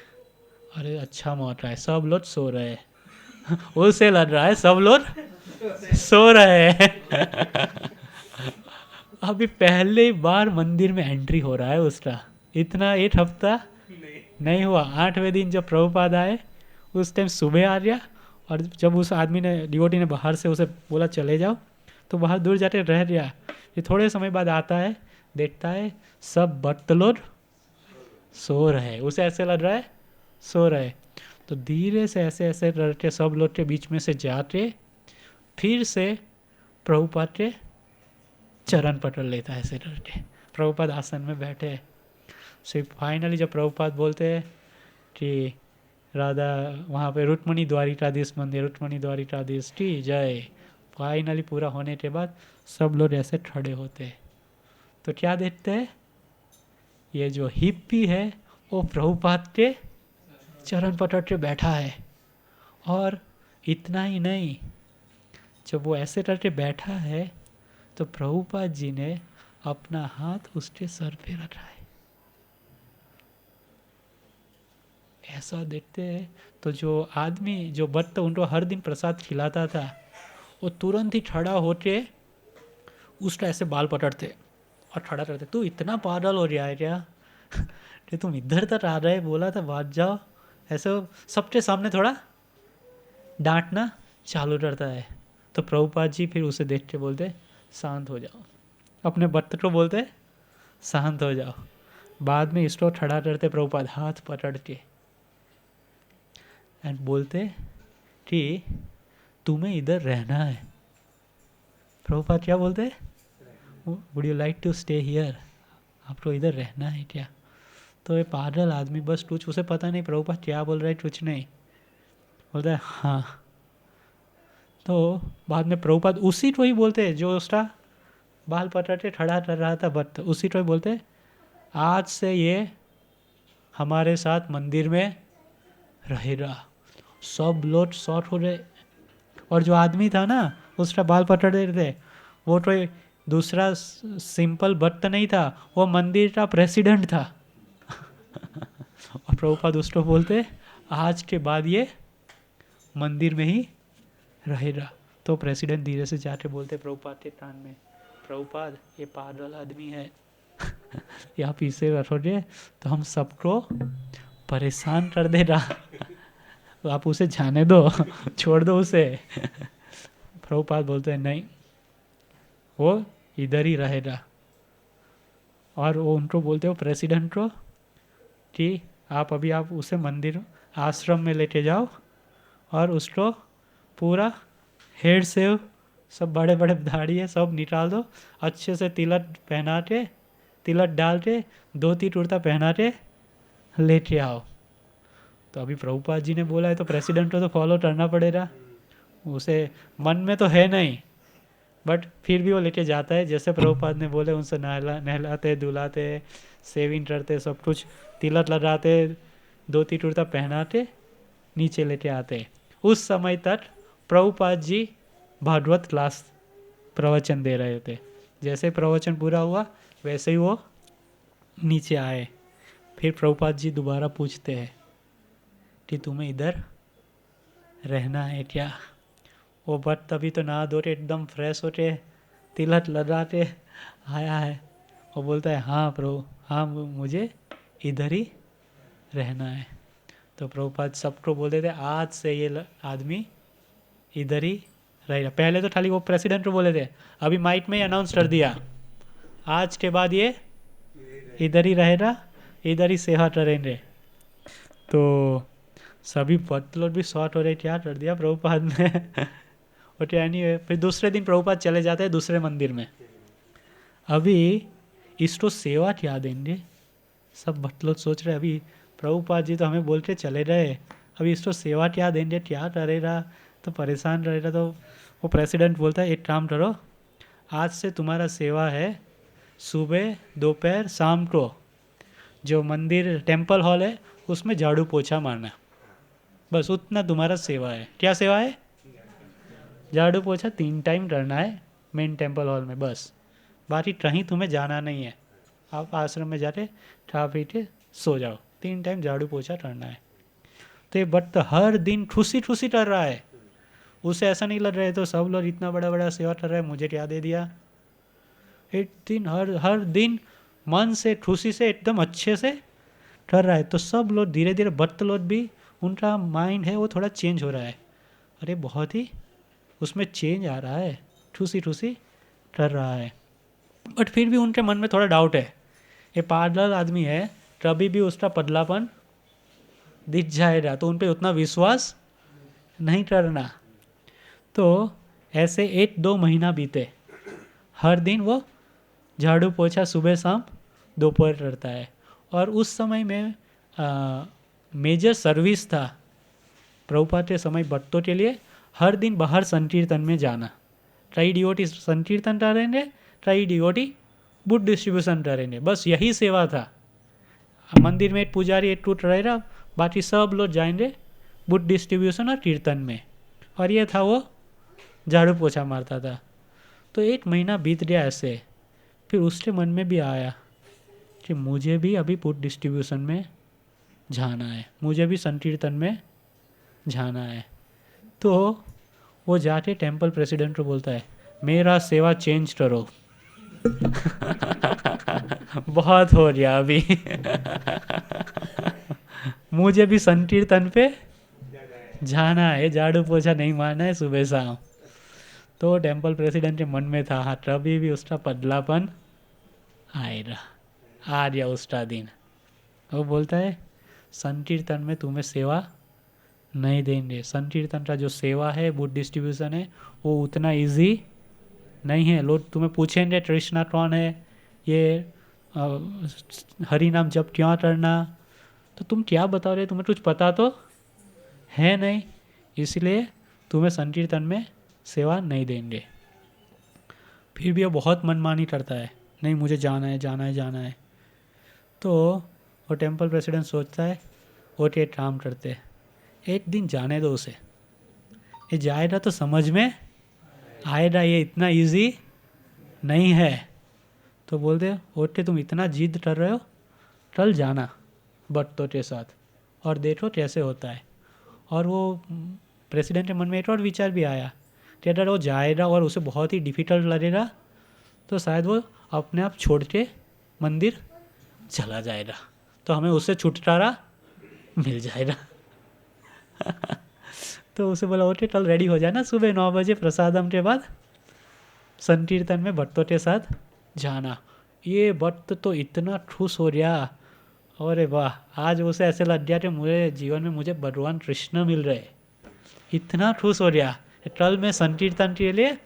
अरे अच्छा मौका है, सब लोग सो रहे हैं। उससे लग रहा है सब लोग सो रहे हैं। अभी पहली बार मंदिर में एंट्री हो रहा है उसका, इतना एक हफ्ता नहीं हुआ। 8वें दिन जब प्रभुपाद आए उस टाइम सुबह आ गया, और जब उस आदमी ने, डिवोटी ने बाहर से उसे बोला चले जाओ, तो बाहर दूर जाके रह गया। ये थोड़े समय बाद आता है, देखता है सब भक्त लोग सो रहे, उसे ऐसे लग रहा है सो रहे। तो धीरे से ऐसे ऐसे करके सब लोग के बीच में से जाके फिर से प्रभुपाद के चरण पकड़ लेता है ऐसे करके। प्रभुपाद आसन में बैठे। सिर्फ फाइनली जब प्रभुपाद बोलते हैं कि राधा वहाँ पे रुक्मणी द्वारिकाधीश मंदिर, रुक्मणी द्वारिकाधीश की जय, फाइनली पूरा होने के बाद सब लोग ऐसे खड़े होते हैं। तो क्या देखते हैं? ये जो हिप्पी है वो प्रभुपाद के चरण पकड़ के बैठा है। और इतना ही नहीं, जब वो ऐसे करके बैठा है तो प्रभुपाद जी ने अपना हाथ उसके सर पे रखा है। ऐसा देखते हैं तो जो आदमी, जो भक्त उनको हर दिन प्रसाद खिलाता था, वो तुरंत ही खड़ा होके उसका ऐसे बाल पकड़ते और खड़ा करते। तू इतना पागल हो गया है क्या? कि तुम इधर तक आ रहे, बोला था भाग जाओ। ऐसे सबके सामने थोड़ा डांटना चालू करता है। तो प्रभुपाद जी फिर उसे देख के बोलते शांत हो जाओ। अपने भक्त को बोलते शांत हो जाओ। बाद में इसको खड़ा करते प्रभुपाद हाथ पकड़ के एंड बोलते कि तुम्हें इधर रहना है। प्रभुपाद क्या बोलते? Would you like to stay here? आपको इधर रहना है क्या? तो ये पागल आदमी बस कुछ उसे पता नहीं प्रभुपाद क्या बोल रहा है, कुछ नहीं बोलता है हाँ। तो बाद में प्रभुपाद उसी को ही बोलते हैं जो उसका बाल पकड़ के खड़ा कर रहा था भक्त, उसी को ही बोलते आज से ये हमारे साथ मंदिर में रहेगा। सब लोग शॉर्ट हो गए। और जो आदमी था ना उसका बाल पकड़ रहे थे, वो तो दूसरा सिंपल भक्त नहीं था, वो मंदिर का प्रेसिडेंट था। और प्रभुपाद उसको बोलते आज के बाद ये मंदिर में ही रहेगा। तो प्रेसिडेंट धीरे से जाके बोलते प्रभुपाद के कान में, प्रभुपाद ये पागल आदमी है, ये आप इसे रखोगे तो हम सबको परेशान कर देगा, तो आप उसे जाने दो, छोड़ दो उसे। प्रभुपाद बोलते हैं नहीं, वो इधर ही रहेगा। और वो उनको बोलते हो प्रेसिडेंट को कि आप अभी आप उसे मंदिर आश्रम में लेके जाओ और उसको पूरा हेड से सब बड़े बड़े दाढ़ी है सब निकाल दो, अच्छे से तिलक पहना के, तिलक डाल के, धोती कुर्ता पहना के लेके आओ। तो अभी प्रभुपाद जी ने बोला है तो प्रेसिडेंट को तो फॉलो करना पड़ेगा। उसे मन में तो है नहीं, बट फिर भी वो लेके जाता है, जैसे प्रभुपाद ने बोले उनसे नहलाते धुलाते, सेविंग करते, सब कुछ तिलक लगाते, धोती कुर्ता पहनाते, नीचे लेके आते। उस समय तक प्रभुपाद जी भागवत क्लास प्रवचन दे रहे थे। जैसे प्रवचन पूरा हुआ वैसे ही वो नीचे आए। फिर प्रभुपाद जी दोबारा पूछते हैं कि तुम्हें इधर रहना है क्या? वो भट्ट तभी तो नहा धो के एकदम फ्रेश होके तिलक लगाते आया है। वो बोलता है हाँ प्रभु, हाँ मुझे इधर ही रहना है। तो प्रभुपाद सबको बोलते थे आज से ये आदमी इधर ही रहेगा। पहले तो खाली वो प्रेसिडेंट को बोले थे, अभी माइक में ही अनाउंस कर दिया आज के बाद ये इधर ही रहेगा, इधर ही सेवा करेंगे। तो सभी भक्त लोग भी शॉर्ट हो रहे, क्या कर दिया प्रभुपाद ने। और क्या नहीं है। फिर दूसरे दिन प्रभुपाद चले जाते हैं दूसरे मंदिर में। अभी इसको सेवा क्या देंगे? सब भक्त लोग सोच रहे अभी प्रभुपाद जी तो हमें बोल के चले गए, अभी इसको सेवा क्या देंगे, क्या करेगा, तो परेशान रहेगा। तो वो प्रेसिडेंट बोलता है एक काम करो, आज से तुम्हारा सेवा है सुबह दोपहर शाम को जो मंदिर टेम्पल हॉल है उसमें झाड़ू पोछा मारना, बस उतना तुम्हारा सेवा है। क्या सेवा है? झाड़ू पोछा 3 टाइम करना है मेन टेम्पल हॉल में, बस। बाकी कहीं तुम्हें जाना नहीं है, आप आश्रम में जाके खा पी के सो जाओ, 3 टाइम झाड़ू पोछा करना है। तो ये भक्त हर दिन खुशी खुशी कर रहा है, उसे ऐसा नहीं लग रहा है तो सब लोग इतना बड़ा बड़ा सेवा कर रहे हैं, मुझे क्या दे दिया। एक दिन हर दिन मन से खुशी से एकदम अच्छे से कर रहा है। तो सब लोग धीरे धीरे भक्त लोग भी उनका माइंड है वो थोड़ा चेंज हो रहा है, अरे बहुत ही उसमें चेंज आ रहा है, ठूसी ठूसी कर रहा है। बट फिर भी उनके मन में थोड़ा डाउट है, ये पागल आदमी है, कभी भी उसका पतलापन दिख जाएगा, तो उन पर उतना विश्वास नहीं करना। तो ऐसे 1-2 महीना बीते, हर दिन वो झाड़ू पोछा सुबह शाम दोपहर करता है। और उस समय में मेजर सर्विस था प्रभुपाद के समय भक्तों के लिए, हर दिन बाहर संकीर्तन में जाना। कई डिवोटी संकीर्तन करेंगे, कई डिवोटी बुक डिस्ट्रीब्यूशन करेंगे, बस यही सेवा था। मंदिर में एक पुजारी एक टूट रहेगा, बाकी सब लोग जाएंगे बुक डिस्ट्रीब्यूशन और कीर्तन में, और ये था वो झाड़ू पोछा मारता था। तो 1 महीना बीत गया ऐसे। फिर उसके मन में भी आया कि मुझे भी अभी बुक डिस्ट्रीब्यूशन में जाना है, मुझे भी संकीर्तन में जाना है। तो वो जाके टेम्पल प्रेसिडेंट को बोलता है मेरा सेवा चेंज करो। बहुत हो गया अभी। मुझे भी संकीर्तन पे जाना है, झाड़ू पोछा नहीं मारना है सुबह शाम। तो टेम्पल प्रेसिडेंट के मन में था हाँ तभी भी उसका पतलापन आएगा, आ गया उसका दिन। वो बोलता है संकीर्तन में तुम्हें सेवा नहीं देंगे, संकीर्तन का जो सेवा है बुक डिस्ट्रीब्यूशन है वो उतना इजी नहीं है। लोग तुम्हें पूछेंगे कृष्णा कौन है, ये हरि नाम जप क्यों करना, तो तुम क्या बता रहे, तुम्हें कुछ पता तो है नहीं, इसलिए तुम्हें संकीर्तन में सेवा नहीं देंगे। फिर भी वो बहुत मनमानी करता है, नहीं मुझे जाना है जाना है जाना है। तो वो टेम्पल प्रेसिडेंट सोचता है वो एक काम करते हैं, एक दिन जाने दो उसे, ये जाएगा तो समझ में आएगा, ये इतना इजी नहीं है। तो बोलते ओटे तुम इतना जिद कर रहे हो, कल जाना भक्तों के साथ और देखो कैसे होता है। और वो प्रेसिडेंट के मन में एक और विचार भी आया कि अगर वो जाएगा और उसे बहुत ही डिफ़िकल्ट लगेगा तो शायद वो अपने आप छोड़ के मंदिर चला जाएगा, तो हमें उससे छुटकारा मिल जाएगा। तो उसे बोला ओके कल रेडी हो जाए ना, सुबह 9 बजे प्रसादम के बाद संकीर्तन में भक्तों के साथ जाना। ये भक्त तो इतना खुश हो गया, अरे वाह, आज उसे ऐसे लग गया कि मुझे जीवन में मुझे भगवान कृष्ण मिल रहे, इतना खुश हो गया। कल मैं संकीर्तन के लिए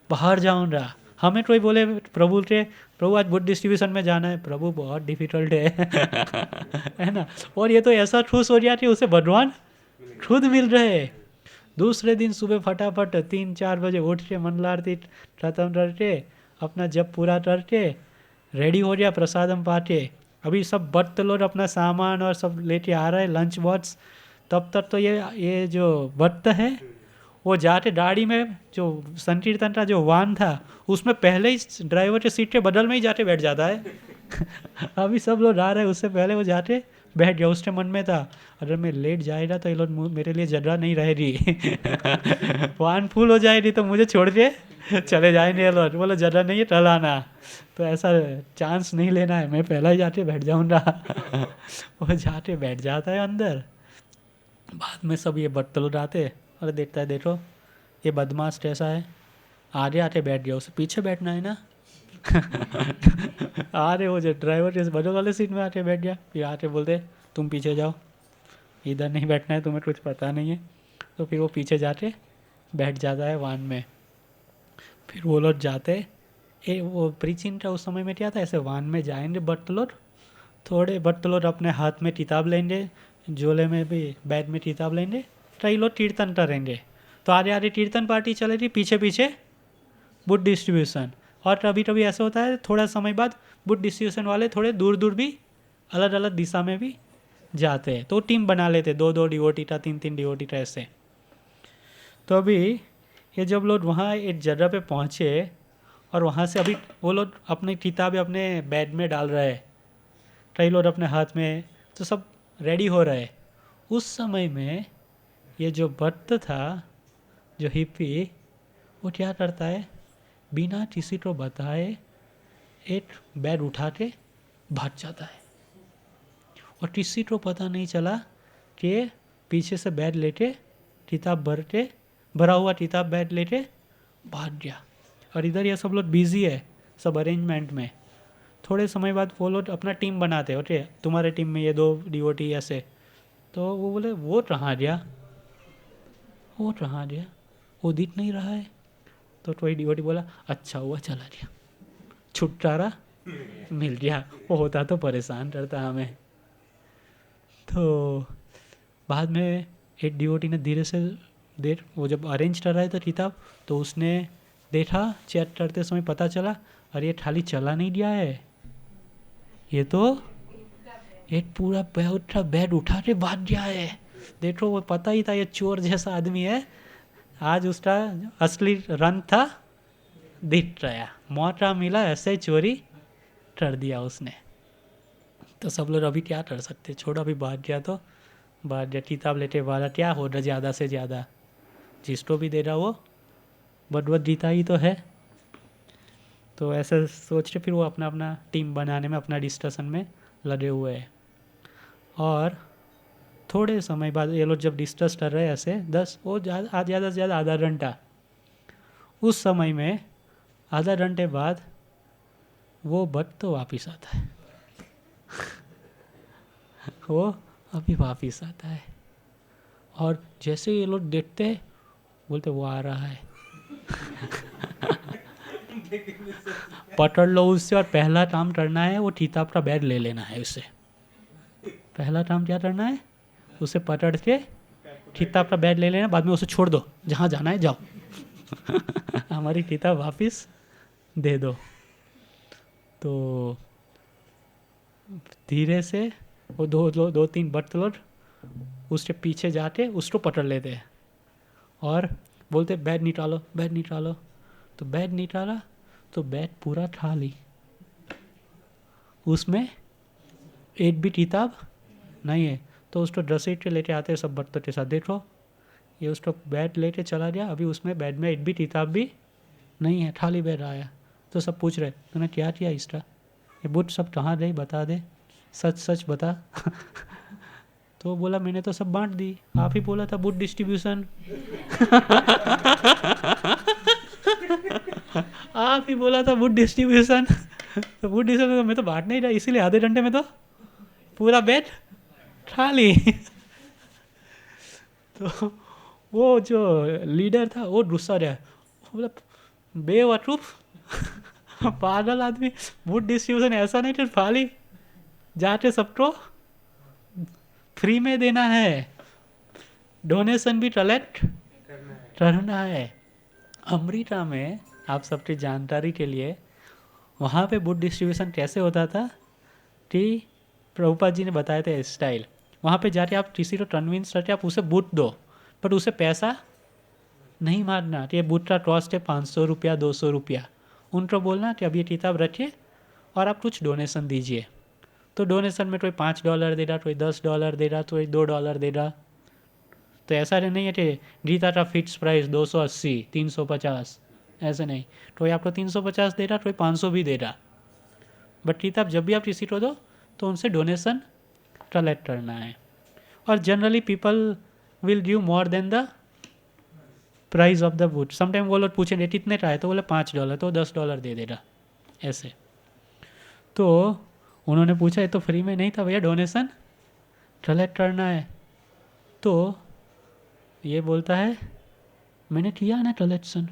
बाहर जाऊँगा। हमें कोई बोले प्रभु आज बुक डिस्ट्रीब्यूशन में जाना है, प्रभु बहुत डिफिकल्ट है ना। और ये तो ऐसा खुश हो गया कि उसे भगवान खुद मिल रहे। दूसरे दिन सुबह फटाफट 3-4 बजे उठ के मंगल आरती खत्म करके अपना जब पूरा करके रेडी हो गया प्रसादम पाके। अभी सब भक्त लोग अपना सामान और सब लेके आ रहे हैं लंच बॉक्स। तब तक तो ये जो भक्त है वो जाके गाड़ी में जो संकीर्तन का जो वाहन था उसमें पहले ही ड्राइवर के सीट के बगल में ही जाके बैठ जाता है। अभी सब लोग आ रहे हैं उससे पहले वो जाके बैठ गया। उसके मन में था अगर मैं लेट जाएगा तो ये लोग मेरे लिए जगह नहीं रहेगी। वाहन फुल हो जाएगी तो मुझे छोड़ के चले जाएंगे ये लोग, बोलो जगह नहीं है कल आना। तो ऐसा चांस नहीं लेना है, मैं पहला ही जाके बैठ जाऊँगा। वो जाके बैठ जाता है अंदर। बाद में सब ये बदतलब आते और देखता है देखो ये बदमाश कैसा है, आगे आके बैठ गया, उसे पीछे बैठना है ना। अरे वो जो ड्राइवर के बगल वाले सीट में आके बैठ गया, फिर आके बोलते तुम पीछे जाओ, इधर नहीं बैठना है, तुम्हें कुछ पता नहीं है। तो फिर वो पीछे जाके बैठ जाता है वाहन में। फिर वो लोग जाते वो प्रीचिन का उस समय में क्या था, ऐसे वाहन में जाएंगे बदतलब, थोड़े बदतलब अपने हाथ में किताब लेंगे, झोले में भी बैग में किताब लेंगे, कई लोग कीर्तन करेंगे। तो आगे आगे कीर्तन पार्टी चलेगी, पीछे पीछे बुक डिस्ट्रीब्यूशन। और कभी कभी ऐसा होता है थोड़ा समय बाद बुक डिस्ट्रीब्यूशन वाले थोड़े दूर दूर भी अलग अलग दिशा में भी जाते हैं, तो टीम बना लेते, 2-2 डिवोटी का, 3-3 डिवोटी का ऐसे। तो अभी ये जब लोग वहाँ एक जगह पे पहुँचे और वहाँ से अभी वो लोग अपनी किताबें अपने बैग में डाल रहे हैं, कई लोग अपने हाथ में, तो सब रेडी हो रहे। उस समय में ये जो भक्त था, जो हिप्पी, वो क्या करता है, बिना किसी को बताए एक बैग उठा के भाग जाता है और किसी को पता नहीं चला कि पीछे से बैग लेके किताब भरा हुआ किताब बैग लेके भाग गया। और इधर ये सब लोग बिजी है सब अरेंजमेंट में। थोड़े समय बाद वो लोग अपना टीम बनाते, ओके तुम्हारे टीम में ये 2 डिवोटी ऐसे। तो वो बोले वो कहाँ गया, वो दिख नहीं रहा है। तो कोई डिवोटी बोला अच्छा हुआ चला गया, छुटकारा मिल गया, वो होता तो परेशान करता हमें। तो बाद में एक डिवोटी ने धीरे से वो जब अरेंज कर रहा था किताब, तो उसने देखा, चेक करते समय पता चला अरे ये खाली चला नहीं गया है, ये तो एक पूरा बैग उठा के भाग गया है। देखो वो पता ही था ये चोर जैसा आदमी है, आज उसका असली रंग था दिख रहा, मौका मिला ऐसे चोरी कर दिया उसने। तो सब लोग अभी क्या कर सकते, छोड़ो अभी भाग गया तो भाग गया, किताब लेके वाला क्या हो रहा, ज़्यादा से ज़्यादा जिसको भी दे रहा वो भगवद गीता ही तो है। तो ऐसे सोच के फिर वो अपना अपना टीम बनाने में, अपना डिस्कशन में लगे हुए हैं। और थोड़े समय बाद ये लोग जब डिस्कस कर रहे हैं ऐसे 10 वो ज़्यादा से ज़्यादा आधा घंटा, उस समय में आधा घंटे बाद वो भक्त तो वापिस आता है। वो अभी वापिस आता है और जैसे ये लोग देखते हैं बोलते वो आ रहा है। पकड़ लो उससे और पहला काम करना है वो किताब का बैग ले लेना है उससे। पहला काम क्या करना है, उसे पकड़ के किताब का बैग ले लेना, बाद में उसे छोड़ दो, जहाँ जाना है जाओ। हमारी किताब वापस दे दो। तो धीरे से वो 2-3 भक्त लोग उसके पीछे जाके उसको पकड़ लेते हैं और बोलते बैग निकालो, बैग निकालो। तो बैग निकाला तो बैग पूरा खाली, उसमें एक भी किताब नहीं है। तो उसको घसीट के लेके आते हैं सब भक्तों के साथ, देखो ये उसको बैग लेके चला गया, अभी उसमें बैग में एक भी किताब भी नहीं है, खाली बैग आया। तो सब पूछ रहे तूने क्या किया इसका, ये बुक सब कहाँ गई, बता दे, सच सच बता। तो बोला मैंने तो सब बांट दी, आप ही बोला था बुक डिस्ट्रीब्यूशन। आप ही बोला था बुक डिस्ट्रीब्यूशन। तो बुक डिस्ट्रीब्यूशन मैं तो बांट नहीं रहा, इसीलिए आधे घंटे में तो पूरा बैग खाली। तो वो जो लीडर था वो गुस्सा रहा, बोला बेवकूफ, पागल आदमी, बुक डिस्ट्रीब्यूशन ऐसा नहीं कि खाली जाके सबको फ्री में देना है, डोनेशन भी कलेक्ट टरना है। अमरीका में आप सबकी जानकारी के लिए वहाँ पे बुट डिस्ट्रीब्यूशन कैसे होता था कि प्रभुपाद जी ने बताया था स्टाइल, वहाँ पे जाके आप किसी को कन्विंस करके आप उसे बूट दो, पर उसे पैसा नहीं मारना कि ये बूट का कॉस्ट है 500 रुपया 200 रुपया। उनको बोलना कि अब ये किताब रखिए और आप कुछ डोनेशन दीजिए। तो डोनेशन में कोई $5 दे रहा, कोई $10 दे रहा, कोई $2 दे रहा। तो ऐसा नहीं है कि गीता का फिक्स प्राइस 280 350, ऐसे नहीं, कोई आपको 350 दे रहा, कोई 500 भी दे रहा। बट किताब जब भी आप किसी को दो तो उनसे डोनेशन कलेक्ट करना है। और generally people will give more than the price of the book. Sometime वो लोग पूछेंगे कितने का है, तो बोले $5, तो $10 दे देगा ऐसे। तो उन्होंने पूछा ये तो फ्री में नहीं था भैया, डोनेशन कलेक्ट करना है। तो ये बोलता है मैंने किया है ना कलेक्शन।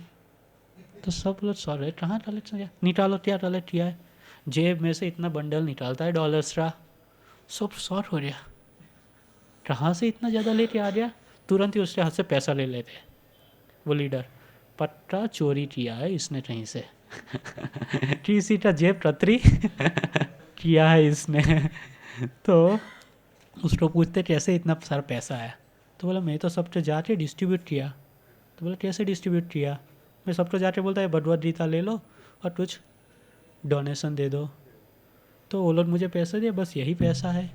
तो सब लोग सॉरी कहाँ कलेक्शन किया, निकालो क्या कलेक्ट किया है। जेब में से इतना बंडल निकालता है डॉलर्स का, सब शॉर्ट हो गया, कहाँ से इतना ज़्यादा लेके आ गया। तुरंत ही उसके हाथ से पैसा ले लेते वो लीडर, पट्टा चोरी किया है इसने कहीं से किसी का जेब कतरी किया है इसने तो उसको पूछते कैसे इतना सारा पैसा आया। तो बोला मैं तो सबको जाके डिस्ट्रीब्यूट किया। तो बोला कैसे डिस्ट्रीब्यूट किया। मैं सबको जाके बोलता है भगवद गीता ले लो और कुछ डोनेशन दे दो। तो वो लोग मुझे पैसे दिए, बस यही पैसा है।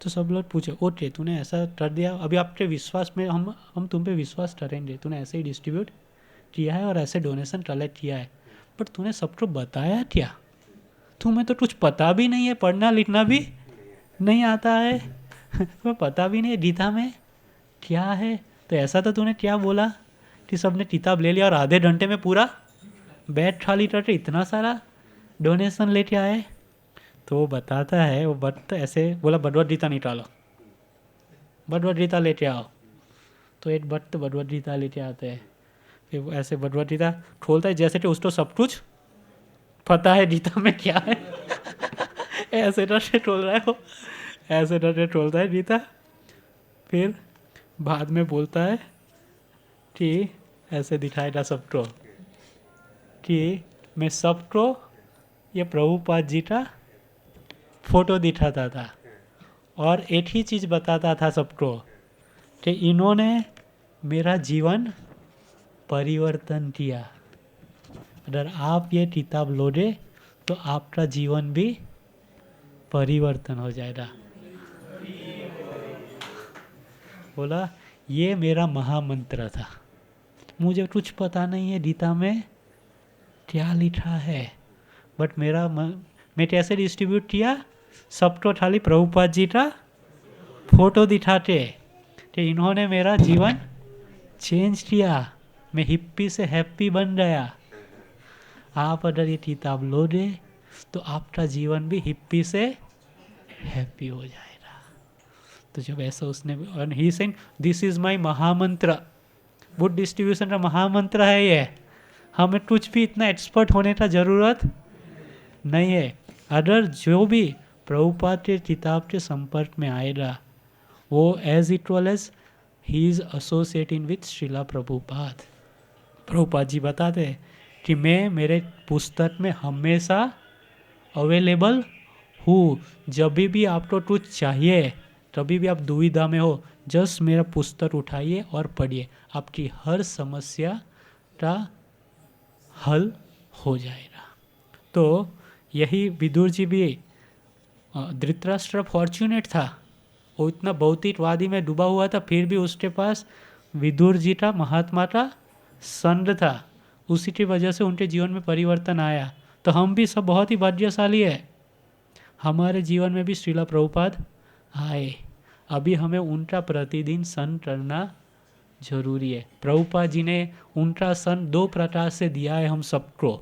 तो सब लोग पूछे ओके तूने ऐसा कर दिया, अभी आपके विश्वास में हम तुम पे विश्वास करेंगे, तूने ऐसे ही डिस्ट्रीब्यूट किया है और ऐसे डोनेशन कलेक्ट किया है, पर तूने सबको बताया क्या। तुम्हें तो कुछ पता भी नहीं है, पढ़ना लिखना भी नहीं आता है तुम्हें पता भी नहीं गीता में क्या है। तो ऐसा तो तूने क्या बोला कि सबने किताब ले लिया और आधे घंटे में पूरा बैग खाली करके इतना सारा डोनेशन लेके आए। तो वो बताता है, वो भक्त ऐसे बोला भगवद गीता निकालो, भगवद गीता लेके आओ। तो एक भक्त भगवद गीता लेके आते हैं, फिर वो ऐसे भगवद गीता खोलता है जैसे कि उसको सब कुछ पता है गीता में क्या है ऐसे डर खोल रहा है वो, ऐसे डर खोलता है गीता। फिर बाद में बोलता है कि ऐसे दिखाएगा सबको कि मैं सबको ये प्रभुपाद जी का फोटो दिखाता था और एक ही चीज़ बताता था सबको कि इन्होंने मेरा जीवन परिवर्तन किया। अगर आप ये किताब लोगे तो आपका जीवन भी परिवर्तन हो जाएगा। बोला ये मेरा महामंत्र था, मुझे कुछ पता नहीं है गीता में क्या लिखा है, बट मैं कैसे डिस्ट्रीब्यूट किया, सबको खाली प्रभुपाद जी का फोटो दिखाते कि इन्होंने मेरा जीवन चेंज किया, मैं हिप्पी से हैप्पी बन गया। आप अगर ये किताब लोगे तो आपका जीवन भी हिप्पी से हैप्पी हो जाएगा। तो जब ऐसा उसने he saying this is my महामंत्र, बुक डिस्ट्रीब्यूशन का महामंत्र है ये, हमें कुछ भी इतना एक्सपर्ट होने का ज़रूरत नहीं है। अगर जो भी प्रभुपाद के किताब के संपर्क में आएगा वो as equal as he is associating with Srila Prabhupada. Prabhupada ji बताते हैं कि मैं मेरे पुस्तक में हमेशा अवेलेबल हूँ, जब भी आपको कुछ चाहिए, कभी भी आप दुविधा में हो, जस्ट मेरा पुस्तक उठाइए और पढ़िए, आपकी हर समस्या का हल हो जाएगा। तो यही विदुर जी भी, धृतराष्ट्र फॉर्च्यूनेट था, वो इतना भौतिकवादी में डूबा हुआ था, फिर भी उसके पास विदुर जी का महात्मा का संग था, उसी की वजह से उनके जीवन में परिवर्तन आया। तो हम भी सब बहुत ही भाग्यशाली है, हमारे जीवन में भी श्रीला प्रभुपाद आए, अभी हमें उनका प्रतिदिन संग करना जरूरी है। प्रभुपाद जी ने उनका सन 2 प्रकार से दिया है हम सबको,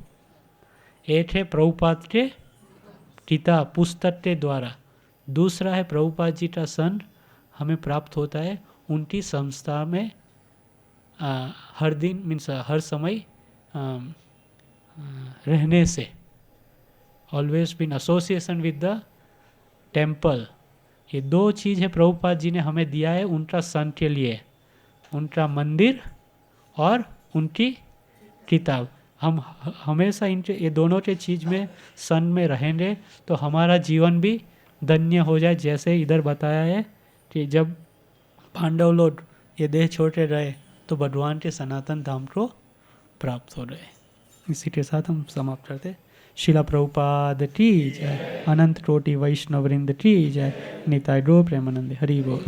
एक है प्रभुपाद के किताब पुस्तक के द्वारा, दूसरा है प्रभुपाद जी का सन हमें प्राप्त होता है उनकी संस्था में हर दिन मीन्स हर समय रहने से, always been association with the temple. ये 2 चीज़ है प्रभुपाद जी ने हमें दिया है उनका सन के लिए, उनका मंदिर और उनकी किताब। हम हमेशा ये दोनों के चीज़ में सन में रहेंगे तो हमारा जीवन भी धन्य हो जाए। जैसे इधर बताया है कि जब पांडव लोग ये देह छोड़े रहे तो भगवान के सनातन धाम को प्राप्त हो रहे। इसी के साथ हम समाप्त करते। शिला प्रभुपाद की जय, अनंत कोटि वैष्णववृंद की जय, निताय गौर प्रेमानंद, हरि बोल।